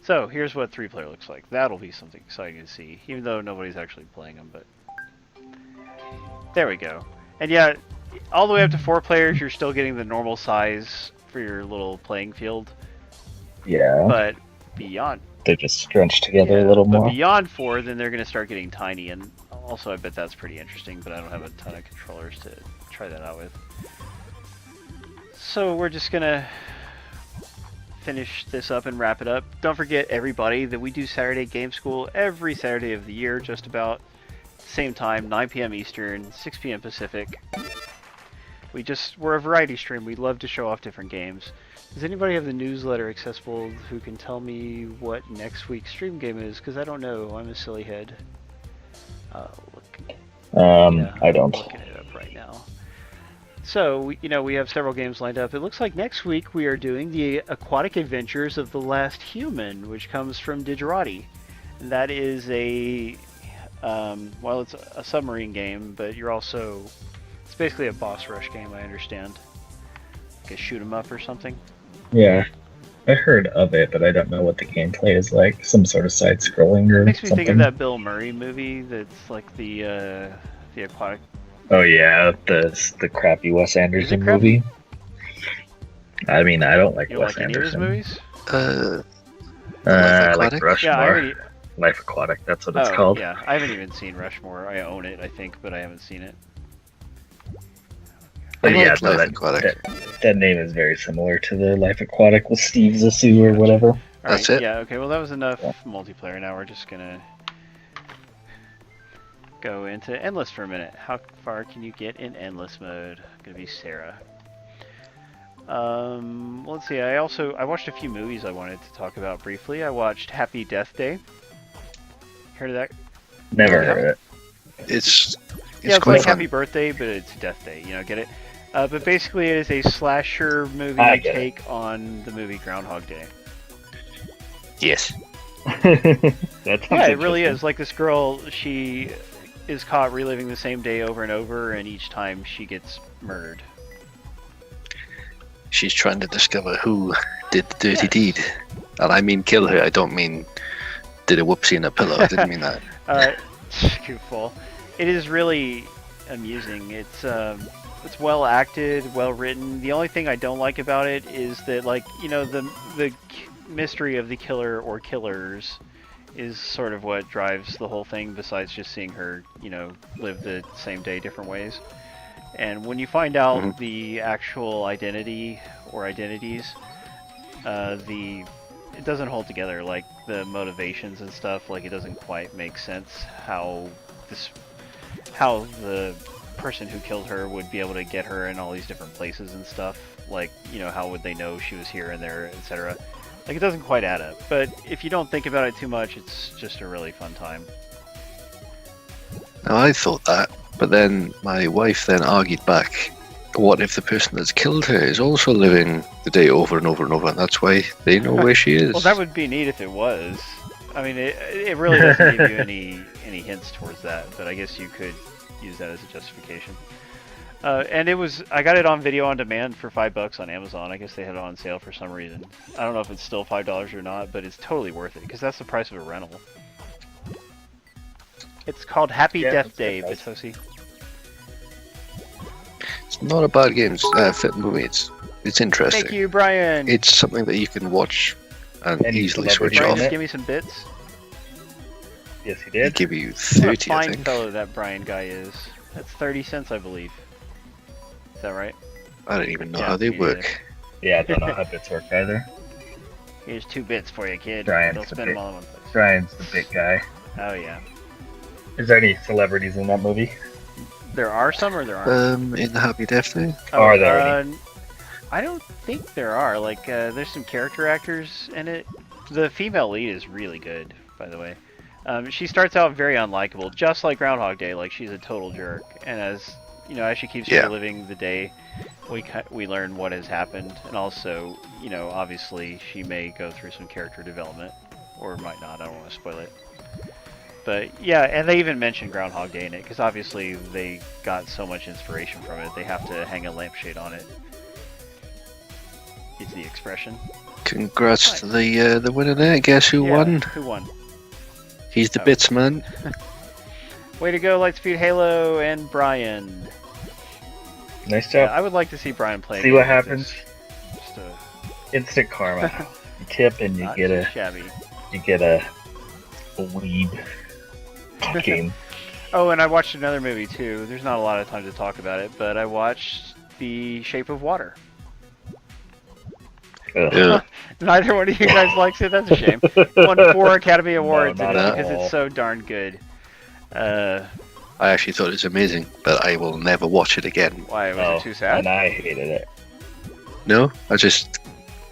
Speaker 1: So here's what 3-player looks like. That'll be something exciting to see, even though nobody's actually playing them. But there we go. And yeah, all the way up to 4 players, you're still getting the normal size for your little playing field.
Speaker 2: Yeah.
Speaker 1: But beyond,
Speaker 2: They're just scrunched together
Speaker 1: yeah,
Speaker 2: a little
Speaker 1: but
Speaker 2: more.
Speaker 1: beyond 4, then they're gonna start getting tiny. And also, I bet that's pretty interesting. But I don't have a ton of controllers to try that out with. So we're just gonna finish this up and wrap it up. Don't forget, everybody, that we do Saturday Game School every Saturday of the year, just about same time, 9 p.m. Eastern, 6 p.m. Pacific. We're a variety stream. We love to show off different games. Does anybody have the newsletter accessible who can tell me what next week's stream game is? Because I don't know. I'm a silly head.
Speaker 2: I don't.
Speaker 1: I'm looking it up right now. So, we have several games lined up. It looks like next week we are doing the Aquatic Adventures of the Last Human, which comes from Digerati. And that is it's a submarine game, but it's basically a boss rush game, I understand. Like a shoot 'em up or something.
Speaker 2: Yeah. I heard of it, but I don't know what the gameplay is like. Some sort of side-scrolling or
Speaker 1: It makes me
Speaker 2: something.
Speaker 1: think of that Bill Murray movie that's like the aquatic.
Speaker 2: Oh yeah, the crappy Wes Anderson
Speaker 1: crappy?
Speaker 2: movie. I mean, I don't like
Speaker 1: You don't
Speaker 2: Wes
Speaker 1: like any of his
Speaker 2: Anderson.
Speaker 1: movies?
Speaker 2: I like
Speaker 3: Aquatic?
Speaker 2: Rushmore.
Speaker 1: Yeah, I already.
Speaker 2: Life Aquatic, that's what it's
Speaker 1: Oh,
Speaker 2: called.
Speaker 1: yeah. I haven't even seen Rushmore. I own it, I think, but I haven't seen it.
Speaker 2: But
Speaker 3: I
Speaker 2: yeah,
Speaker 3: like
Speaker 2: no,
Speaker 3: Life Aquatic.
Speaker 2: that name is very similar to the Life Aquatic with Steve Zissou or whatever.
Speaker 1: All
Speaker 3: That's
Speaker 1: right,
Speaker 3: it?
Speaker 1: Yeah, okay, well, that was enough
Speaker 2: Yeah.
Speaker 1: multiplayer. Now we're just gonna go into endless for a minute. How far can you get in endless mode? Gonna be Sarah. Let's see. I watched a few movies I wanted to talk about briefly. I watched Happy Death Day. Heard of that?
Speaker 2: Never
Speaker 1: Yeah.
Speaker 2: heard it.
Speaker 3: It's
Speaker 1: Yeah, it's
Speaker 3: quite
Speaker 1: like
Speaker 3: fun.
Speaker 1: Happy Birthday, but it's Death Day. You know, get it? But basically, it is a slasher movie
Speaker 2: I get it.
Speaker 1: take on the movie Groundhog Day.
Speaker 3: Yes.
Speaker 2: That sounds
Speaker 1: Yeah, it really
Speaker 2: interesting.
Speaker 1: is. Like this girl, she is caught reliving the same day over and over, and each time she gets murdered.
Speaker 3: She's trying to discover who did the dirty
Speaker 1: Yes.
Speaker 3: deed. And I mean kill her, I don't mean did a whoopsie in a pillow. I didn't mean that.
Speaker 1: Goofball. It is really amusing. It's well acted, well written. The only thing I don't like about it is that, like, you know, the mystery of the killer or killers is sort of what drives the whole thing. Besides just seeing her, you know, live the same day different ways. And when you find out
Speaker 3: Mhm.
Speaker 1: the actual identity or identities, it doesn't hold together. Like the motivations and stuff, like it doesn't quite make sense how the person who killed her would be able to get her in all these different places and stuff. Like, you know, how would they know she was here and there, etc. Like, it doesn't quite add up. But if you don't think about it too much, it's just a really fun time.
Speaker 3: Now I thought that, but then my wife then argued back. What if the person that's killed her is also living the day over and over and over, and that's why they know where she is?
Speaker 1: Well, that would be neat if it was. I mean, it really doesn't give you any hints towards that, but I guess you could use that as a justification. And I got it on video on demand for $5 on Amazon. I guess they had it on sale for some reason. I don't know if it's still $5 or not, but it's totally worth it because that's the price of a rental. It's called Happy
Speaker 2: Yeah,
Speaker 1: Death
Speaker 2: that's
Speaker 1: Day,
Speaker 2: good price.
Speaker 1: Bitosi.
Speaker 3: It's not a bad game. Fit movie. It's interesting.
Speaker 1: Thank you, Brian.
Speaker 3: It's something that you can watch and
Speaker 2: Any
Speaker 3: easily
Speaker 2: celebrity
Speaker 3: switch
Speaker 1: Brian,
Speaker 3: off.
Speaker 1: just give me some bits.
Speaker 2: Yes, he
Speaker 3: They
Speaker 2: did.
Speaker 3: give you
Speaker 1: What a
Speaker 3: 30, I
Speaker 1: fine
Speaker 3: think.
Speaker 1: fellow that Brian guy is. That's 30 cents, I believe. Is that right?
Speaker 3: I don't even know
Speaker 1: Yeah,
Speaker 3: how they
Speaker 1: me
Speaker 3: work.
Speaker 2: Yeah, I don't know how bits work either.
Speaker 1: Here's 2 bits for you, kid.
Speaker 2: Brian's
Speaker 1: Don't
Speaker 2: the
Speaker 1: spend them
Speaker 2: bit-
Speaker 1: all in one place.
Speaker 2: Brian's the big guy.
Speaker 1: Oh, yeah.
Speaker 2: Is there any celebrities in that movie?
Speaker 1: There are some or there aren't?
Speaker 3: In Happy Death Day?
Speaker 2: Are there any?
Speaker 1: I don't think there are. Like, there's some character actors in it. The female lead is really good, by the way. She starts out very unlikable, just like Groundhog Day. Like, she's a total jerk. And as you know, as she keeps
Speaker 3: Yeah.
Speaker 1: reliving the day, we learn what has happened, and also, you know, obviously she may go through some character development, or might not. I don't want to spoil it. But yeah, and they even mention Groundhog Day in it because obviously they got so much inspiration from it. They have to hang a lampshade on it. Is the expression?
Speaker 3: Congrats to the winner there. Guess who
Speaker 1: Yeah,
Speaker 3: won?
Speaker 1: Who won?
Speaker 3: He's the
Speaker 1: Oh.
Speaker 3: bits man.
Speaker 1: Way to go, Lightspeed Halo and Brian.
Speaker 2: Nice
Speaker 1: Yeah,
Speaker 2: job.
Speaker 1: I would like to see Brian play. a
Speaker 2: See
Speaker 1: game
Speaker 2: what
Speaker 1: like
Speaker 2: happens.
Speaker 1: this. Just
Speaker 2: Instant karma. You tip and you
Speaker 1: not
Speaker 2: get
Speaker 1: too
Speaker 2: a
Speaker 1: shabby.
Speaker 2: weed game.
Speaker 1: Oh, and I watched another movie too. There's not a lot of time to talk about it, but I watched The Shape of Water.
Speaker 2: Ugh.
Speaker 3: Yeah.
Speaker 1: Neither one of you guys likes it. That's a shame. It won 4 Academy Awards
Speaker 2: not
Speaker 3: at
Speaker 1: because
Speaker 2: all.
Speaker 1: it's so darn good.
Speaker 3: I actually thought it was amazing, but I will never watch it again.
Speaker 1: Why was it too sad?
Speaker 2: And I hated it.
Speaker 3: No, I just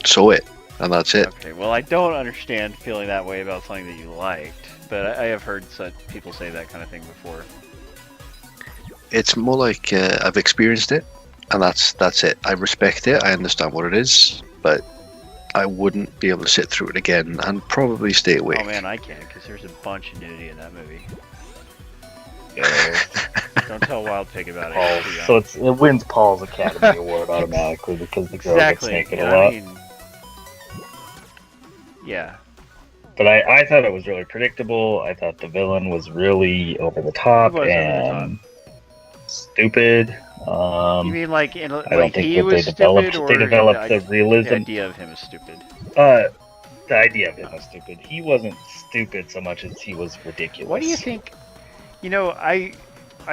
Speaker 3: saw it, and that's it.
Speaker 1: Okay, well, I don't understand feeling that way about something that you liked, but I have heard such people say that kind of thing before.
Speaker 3: It's more like I've experienced it, and that's it. I respect it. I understand what it is, but I wouldn't be able to sit through it again, and probably stay awake.
Speaker 1: Oh man, I can because there's a bunch of nudity in that movie.
Speaker 2: Yeah.
Speaker 1: Don't tell Wild Pig about it.
Speaker 2: Paul,
Speaker 1: It's too young.
Speaker 2: so it wins Paul's Academy Award automatically because the girl
Speaker 1: Exactly.
Speaker 2: gets naked
Speaker 1: and
Speaker 2: a lot.
Speaker 1: I mean, yeah.
Speaker 2: But I thought it was really predictable. I thought the villain was really over the top
Speaker 1: He was over the
Speaker 2: and stupid.
Speaker 1: You mean like in
Speaker 2: I
Speaker 1: like
Speaker 2: don't think
Speaker 1: he
Speaker 2: that
Speaker 1: was
Speaker 2: they developed
Speaker 1: stupid, or
Speaker 2: they developed the
Speaker 1: the
Speaker 2: realism.
Speaker 1: idea of him is stupid?
Speaker 2: The idea of him was stupid. He wasn't stupid so much as he was ridiculous.
Speaker 1: What do you think? You know, I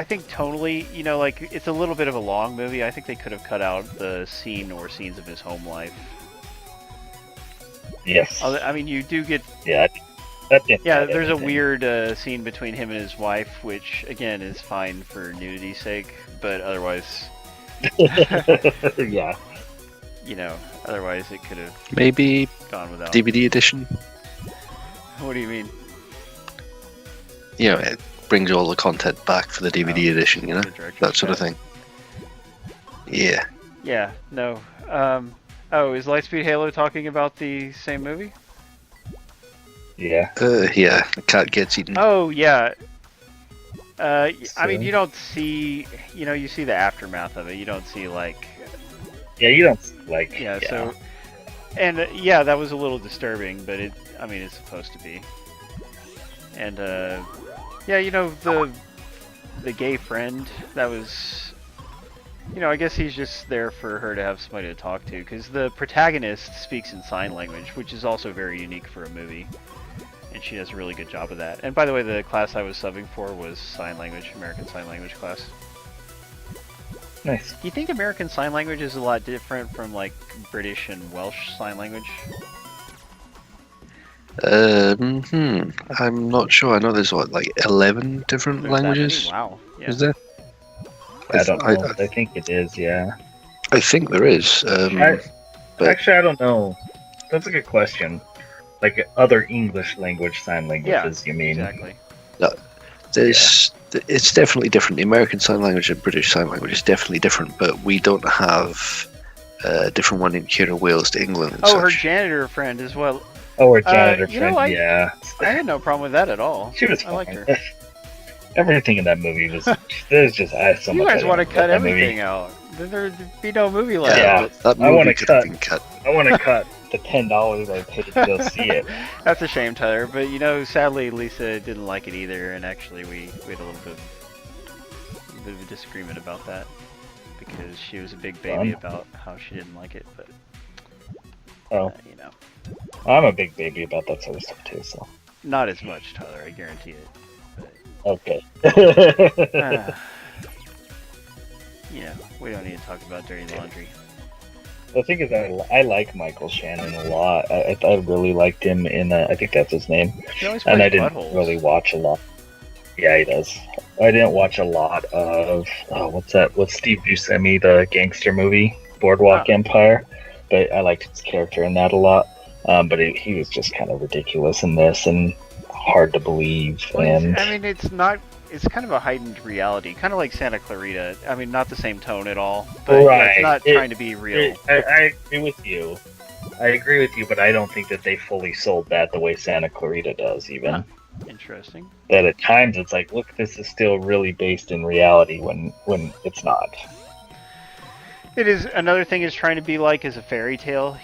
Speaker 1: think tonally, you know, like it's a little bit of a long movie. I think they could have cut out the scene or scenes of his home life.
Speaker 2: Yes.
Speaker 1: I mean, you do get
Speaker 2: Yeah. That didn't
Speaker 1: yeah.
Speaker 2: add
Speaker 1: There's a
Speaker 2: anything.
Speaker 1: weird scene between him and his wife, which again is fine for nudity's sake, but otherwise,
Speaker 2: Yeah.
Speaker 1: you know, otherwise it could have
Speaker 3: Maybe
Speaker 1: gone without.
Speaker 3: DVD edition.
Speaker 1: What do you mean?
Speaker 3: you know, it brings all the content back for the DVD edition, you know,
Speaker 1: The director's
Speaker 3: that sort of
Speaker 1: cut.
Speaker 3: thing. Yeah.
Speaker 1: Yeah, no. Oh, is Lightspeed Halo talking about the same movie?
Speaker 2: Yeah.
Speaker 3: Yeah, the cat gets eaten.
Speaker 1: Oh, yeah. I mean,
Speaker 2: So-
Speaker 1: you don't see, you see the aftermath of it. You don't see, like,
Speaker 2: Yeah, you don't like.
Speaker 1: yeah, so, and yeah, that was a little disturbing, but I mean, it's supposed to be. And, yeah, the gay friend, that was, I guess he's just there for her to have somebody to talk to, because the protagonist speaks in sign language, which is also very unique for a movie. And she does a really good job of that. And by the way, the class I was subbing for was sign language, American Sign Language class.
Speaker 2: Nice.
Speaker 1: Do you think American Sign Language is a lot different from like British and Welsh Sign Language?
Speaker 3: I'm not sure. I know there's what, like 11 different
Speaker 1: There's that many?
Speaker 3: languages.
Speaker 1: Wow. Yeah.
Speaker 3: Is there?
Speaker 2: I don't know, but I think it is. Yeah.
Speaker 3: I think there is. But-
Speaker 2: Actually, I don't know. That's a good question. Like other English language sign languages, you mean?
Speaker 1: Exactly.
Speaker 3: It's definitely different. The American Sign Language and British Sign Language is definitely different, but we don't have a different one in here in Wales to England and
Speaker 1: Oh, her
Speaker 3: such.
Speaker 1: janitor friend as well.
Speaker 2: Oh, her janitor
Speaker 1: you know,
Speaker 2: friend. Yeah.
Speaker 1: I had no problem with that at all.
Speaker 2: She was
Speaker 1: I liked
Speaker 2: fine.
Speaker 1: her.
Speaker 2: Everything in that movie was. There's just so
Speaker 1: You
Speaker 2: much.
Speaker 1: guys
Speaker 2: I
Speaker 1: want to
Speaker 2: don't
Speaker 1: cut
Speaker 2: know about that movie.
Speaker 1: everything out. Then there'd be no movie left.
Speaker 2: Yeah.
Speaker 3: That
Speaker 2: I wanna
Speaker 3: movie could have
Speaker 2: cut.
Speaker 3: been cut.
Speaker 2: I want to cut the $10 I paid to go see it.
Speaker 1: That's a shame, Tyler. But sadly, Lisa didn't like it either, and actually, we had a little bit of a disagreement about that because she was a big baby about how she didn't like it. But
Speaker 2: Oh, I'm a big baby about that sort of stuff too. So
Speaker 1: not as much, Tyler. I guarantee it.
Speaker 2: okay.
Speaker 1: But, we don't need to talk about dirty laundry.
Speaker 2: The thing is, I like Michael Shannon a lot. I really liked him in. I think that's his name.
Speaker 1: He always
Speaker 2: And
Speaker 1: plays
Speaker 2: I didn't
Speaker 1: buttholes.
Speaker 2: really watch a lot. Yeah, he does. I didn't watch a lot of what's that? What's Steve Buscemi, the gangster movie, Boardwalk Empire. But I liked his character in that a lot. But he was just kind of ridiculous in this and hard to believe.
Speaker 1: Well,
Speaker 2: And
Speaker 1: I mean, it's not. It's kind of a heightened reality, kind of like Santa Clarita. I mean, not the same tone at all, but it's not trying to be real.
Speaker 2: I agree with you. But I don't think that they fully sold that the way Santa Clarita does, even.
Speaker 1: Huh. Interesting.
Speaker 2: That at times it's like, look, this is still really based in reality when it's not.
Speaker 1: It is. Another thing is trying to be like is a fairy tale.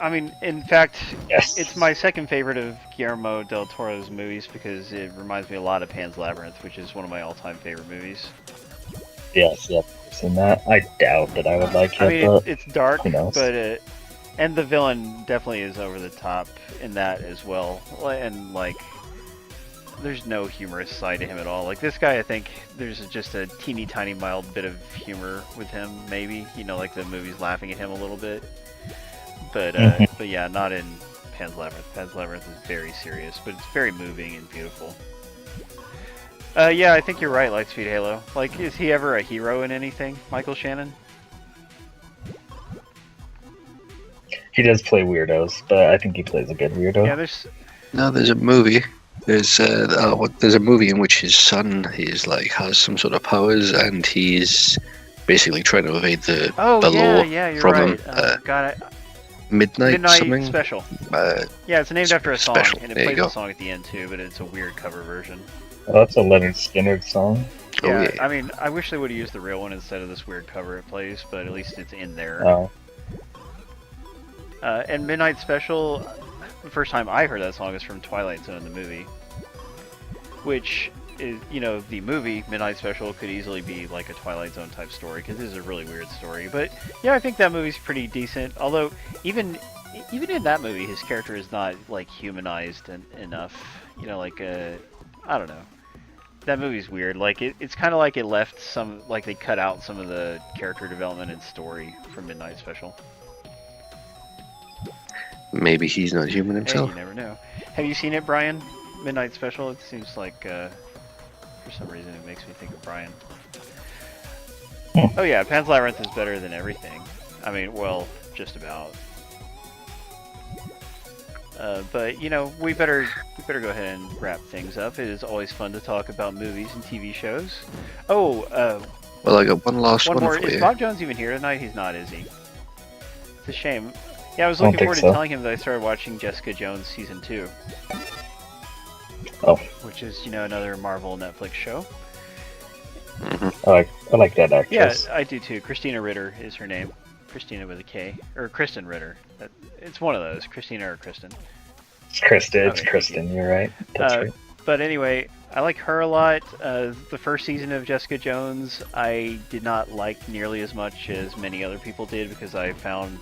Speaker 1: I mean, in fact,
Speaker 2: Yes.
Speaker 1: it's my second favorite of Guillermo del Toro's movies because it reminds me a lot of Pan's Labyrinth, which is one of my all-time favorite movies.
Speaker 2: Yes, yep. I've seen that. I doubt that I would like it,
Speaker 1: I mean,
Speaker 2: but
Speaker 1: it's dark,
Speaker 2: who knows?
Speaker 1: but and the villain definitely is over the top in that as well, and like. There's no humorous side to him at all. Like this guy, I think there's just a teeny tiny mild bit of humor with him, maybe. Like the movie's laughing at him a little bit. But but yeah, not in Pan's Labyrinth. Pan's Labyrinth is very serious, but it's very moving and beautiful. Yeah, I think you're right, Lightspeed Halo. Like, is he ever a hero in anything, Michael Shannon?
Speaker 2: he does play weirdos, but I think he plays a good weirdo.
Speaker 1: Yeah, there's
Speaker 3: There's a movie. There's a movie in which his son has some sort of powers, and he's basically trying to evade the law
Speaker 1: you're
Speaker 3: from
Speaker 1: right.
Speaker 3: him.
Speaker 1: Got it.
Speaker 3: Midnight something.
Speaker 1: Special.
Speaker 3: Uh,
Speaker 1: Yeah, it's named after a song,
Speaker 3: Special.
Speaker 1: and it
Speaker 3: There you
Speaker 1: plays a
Speaker 3: go.
Speaker 1: song at the end too, but it's a weird cover version.
Speaker 2: Oh, that's a Leonard Skinner song.
Speaker 1: Yeah,
Speaker 3: yeah.
Speaker 1: I mean, I wish they would have used the real one instead of this weird cover it plays, but at least it's in there.
Speaker 2: Oh,
Speaker 1: And Midnight Special, the first time I heard that song is from Twilight Zone, the movie. Which is, the movie, Midnight Special, could easily be like a Twilight Zone type story, because this is a really weird story. But, yeah, I think that movie's pretty decent, although, even in that movie, his character is not, like, humanized enough. I don't know. That movie's weird. Like, it's kind of like it left they cut out some of the character development and story from Midnight Special.
Speaker 3: Maybe he's not human
Speaker 1: Hey,
Speaker 3: himself.
Speaker 1: you never know. Have you seen it, Brian? Midnight Special? It seems like, for some reason, it makes me think of Brian. Oh yeah, Pan's Labyrinth is better than everything. I mean, well, just about. But you know, we better go ahead and wrap things up. It is always fun to talk about movies and TV shows. Oh,
Speaker 3: Well, I got one last
Speaker 1: one
Speaker 3: one
Speaker 1: more.
Speaker 3: for
Speaker 1: Is
Speaker 3: you.
Speaker 1: Bob Jones even here tonight? He's not, is he? It's a shame. Yeah, I was
Speaker 2: I don't
Speaker 1: looking
Speaker 2: think
Speaker 1: forward to
Speaker 2: so.
Speaker 1: telling him that I started watching Jessica Jones season 2,
Speaker 2: Oh,
Speaker 1: which is, you know, another Marvel Netflix show.
Speaker 3: Hmm.
Speaker 2: I like that
Speaker 1: Yeah,
Speaker 2: actress.
Speaker 1: I do too. Christina Ritter is her name. Christina with a K, or Kristen Ritter. It's one of those, Christina or Kristen.
Speaker 2: It's Kristen.
Speaker 1: Okay,
Speaker 2: It's
Speaker 1: thank
Speaker 2: Kristen. You're right. That's
Speaker 1: Uh,
Speaker 2: right.
Speaker 1: But anyway, I like her a lot. The first season of Jessica Jones, I did not like nearly as much as many other people did because I found,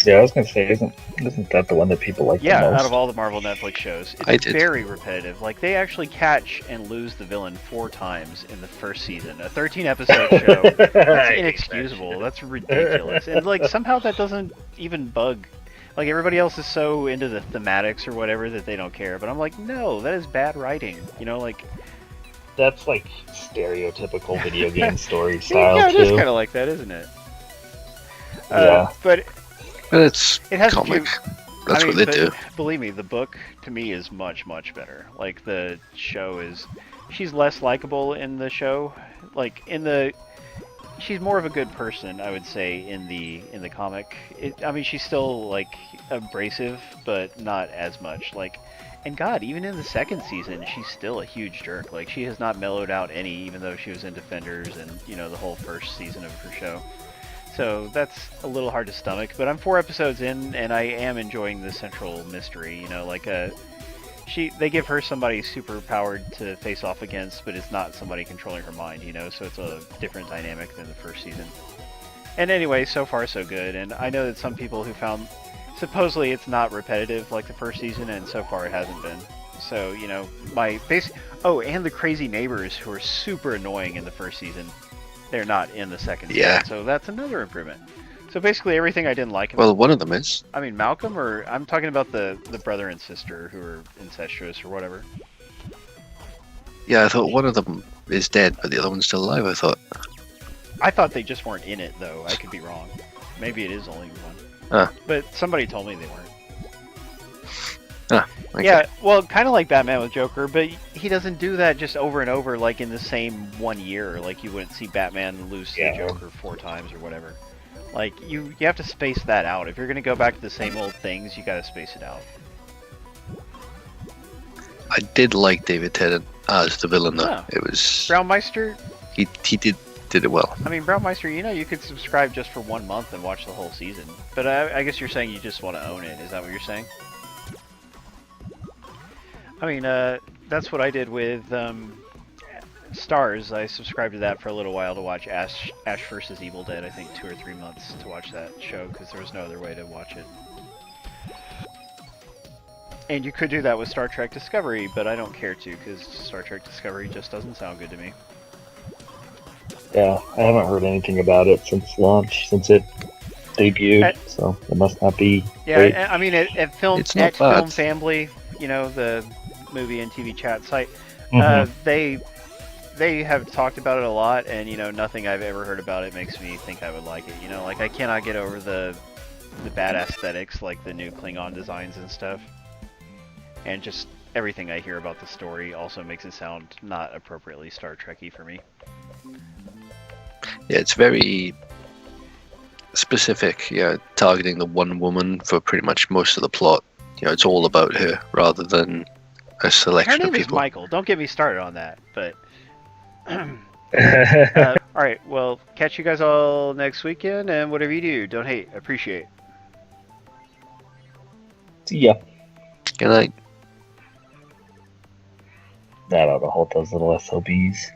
Speaker 2: Yeah, I was gonna say, isn't that the one that people like
Speaker 1: yeah,
Speaker 2: the most?
Speaker 1: out of all the Marvel Netflix shows,
Speaker 3: I
Speaker 1: it's
Speaker 3: did.
Speaker 1: very repetitive. Like, they actually catch and lose the villain 4 times in the first season. A 13-episode show.
Speaker 2: I
Speaker 1: That's
Speaker 2: hate that
Speaker 1: inexcusable.
Speaker 2: shit.
Speaker 1: That's ridiculous. And, like, somehow that doesn't even bug. Like, everybody else is so into the thematics or whatever that they don't care. But I'm like, no, that is bad writing. You know, like,
Speaker 2: That's like stereotypical video game story style
Speaker 1: yeah, it is
Speaker 2: too.
Speaker 1: kind of like that, isn't it?
Speaker 2: Yeah.
Speaker 1: But
Speaker 3: But it's
Speaker 1: it has
Speaker 3: comic.
Speaker 1: a few.
Speaker 3: That's
Speaker 1: I mean,
Speaker 3: what they
Speaker 1: but
Speaker 3: do.
Speaker 1: believe me, the book to me is much, much better. Like, the show is, she's less likable in the show. Like, in the, she's more of a good person, I would say, in the comic. I mean, she's still like abrasive, but not as much. Like, and God, even in the second season, she's still a huge jerk. Like, she has not mellowed out any, even though she was in Defenders and, you know, the whole first season of her show. So that's a little hard to stomach. But I'm 4 episodes in, and I am enjoying the central mystery. You know, like they give her somebody super powered to face off against, but it's not somebody controlling her mind, you know, so it's a different dynamic than the first season. And anyway, so far so good, and I know that some people who found, supposedly it's not repetitive like the first season, and so far it hasn't been. So, you know, oh, and the crazy neighbors who are super annoying in the first season, they're not in the second
Speaker 3: Yeah.
Speaker 1: season, so that's another improvement. So basically everything I didn't like about,
Speaker 3: Well, one of them is.
Speaker 1: I mean, Malcolm, or I'm talking about the brother and sister who are incestuous or whatever.
Speaker 3: Yeah, I thought one of them is dead, but the other one's still alive.
Speaker 1: I thought they just weren't in it, though. I could be wrong. Maybe it is only one.
Speaker 3: Ah.
Speaker 1: But somebody told me they weren't.
Speaker 3: Okay.
Speaker 1: Yeah, well, kind of like Batman with Joker, but he doesn't do that just over and over, like in the same 1 year. Like, you wouldn't see Batman lose to the
Speaker 2: Yeah.
Speaker 1: Joker 4 times or whatever. Like, you have to space that out. If you're going to go back to the same old things, you got to space it out.
Speaker 3: I did like David Tennant as the villain, though.
Speaker 1: Yeah.
Speaker 3: It was
Speaker 1: Brownmeister,
Speaker 3: he did it well.
Speaker 1: I mean, Brownmeister, you know, you could subscribe just for 1 month and watch the whole season. But I guess you're saying you just want to own it. Is that what you're saying? I mean, that's what I did with Stars. I subscribed to that for a little while to watch Ash vs. Evil Dead. I think 2 or 3 months to watch that show because there was no other way to watch it. And you could do that with Star Trek Discovery, but I don't care to because Star Trek Discovery just doesn't sound good to me.
Speaker 2: Yeah, I haven't heard anything about it since launch, since it debuted, so it must not be
Speaker 1: Yeah,
Speaker 2: great.
Speaker 1: I mean, at Film
Speaker 3: It's not
Speaker 1: Film
Speaker 3: bad.
Speaker 1: Family, you know, the movie and TV chat site,
Speaker 2: Mhm.
Speaker 1: they have talked about it a lot, and you know, nothing I've ever heard about it makes me think I would like it. You know, like I cannot get over the bad aesthetics, like the new Klingon designs and stuff, and just everything I hear about the story also makes it sound not appropriately Star Trek-y for me.
Speaker 3: Yeah, it's very specific. Yeah, targeting the one woman for pretty much most of the plot. You know, it's all about her rather than a
Speaker 1: Her
Speaker 3: selection
Speaker 1: name
Speaker 3: of
Speaker 1: is
Speaker 3: people.
Speaker 1: Michael. Don't get me started on that, but. All right, well, catch you guys all next weekend, and whatever you do, don't hate, appreciate.
Speaker 2: Yeah,
Speaker 3: Good night.
Speaker 2: I don't know, hold those little SOBs.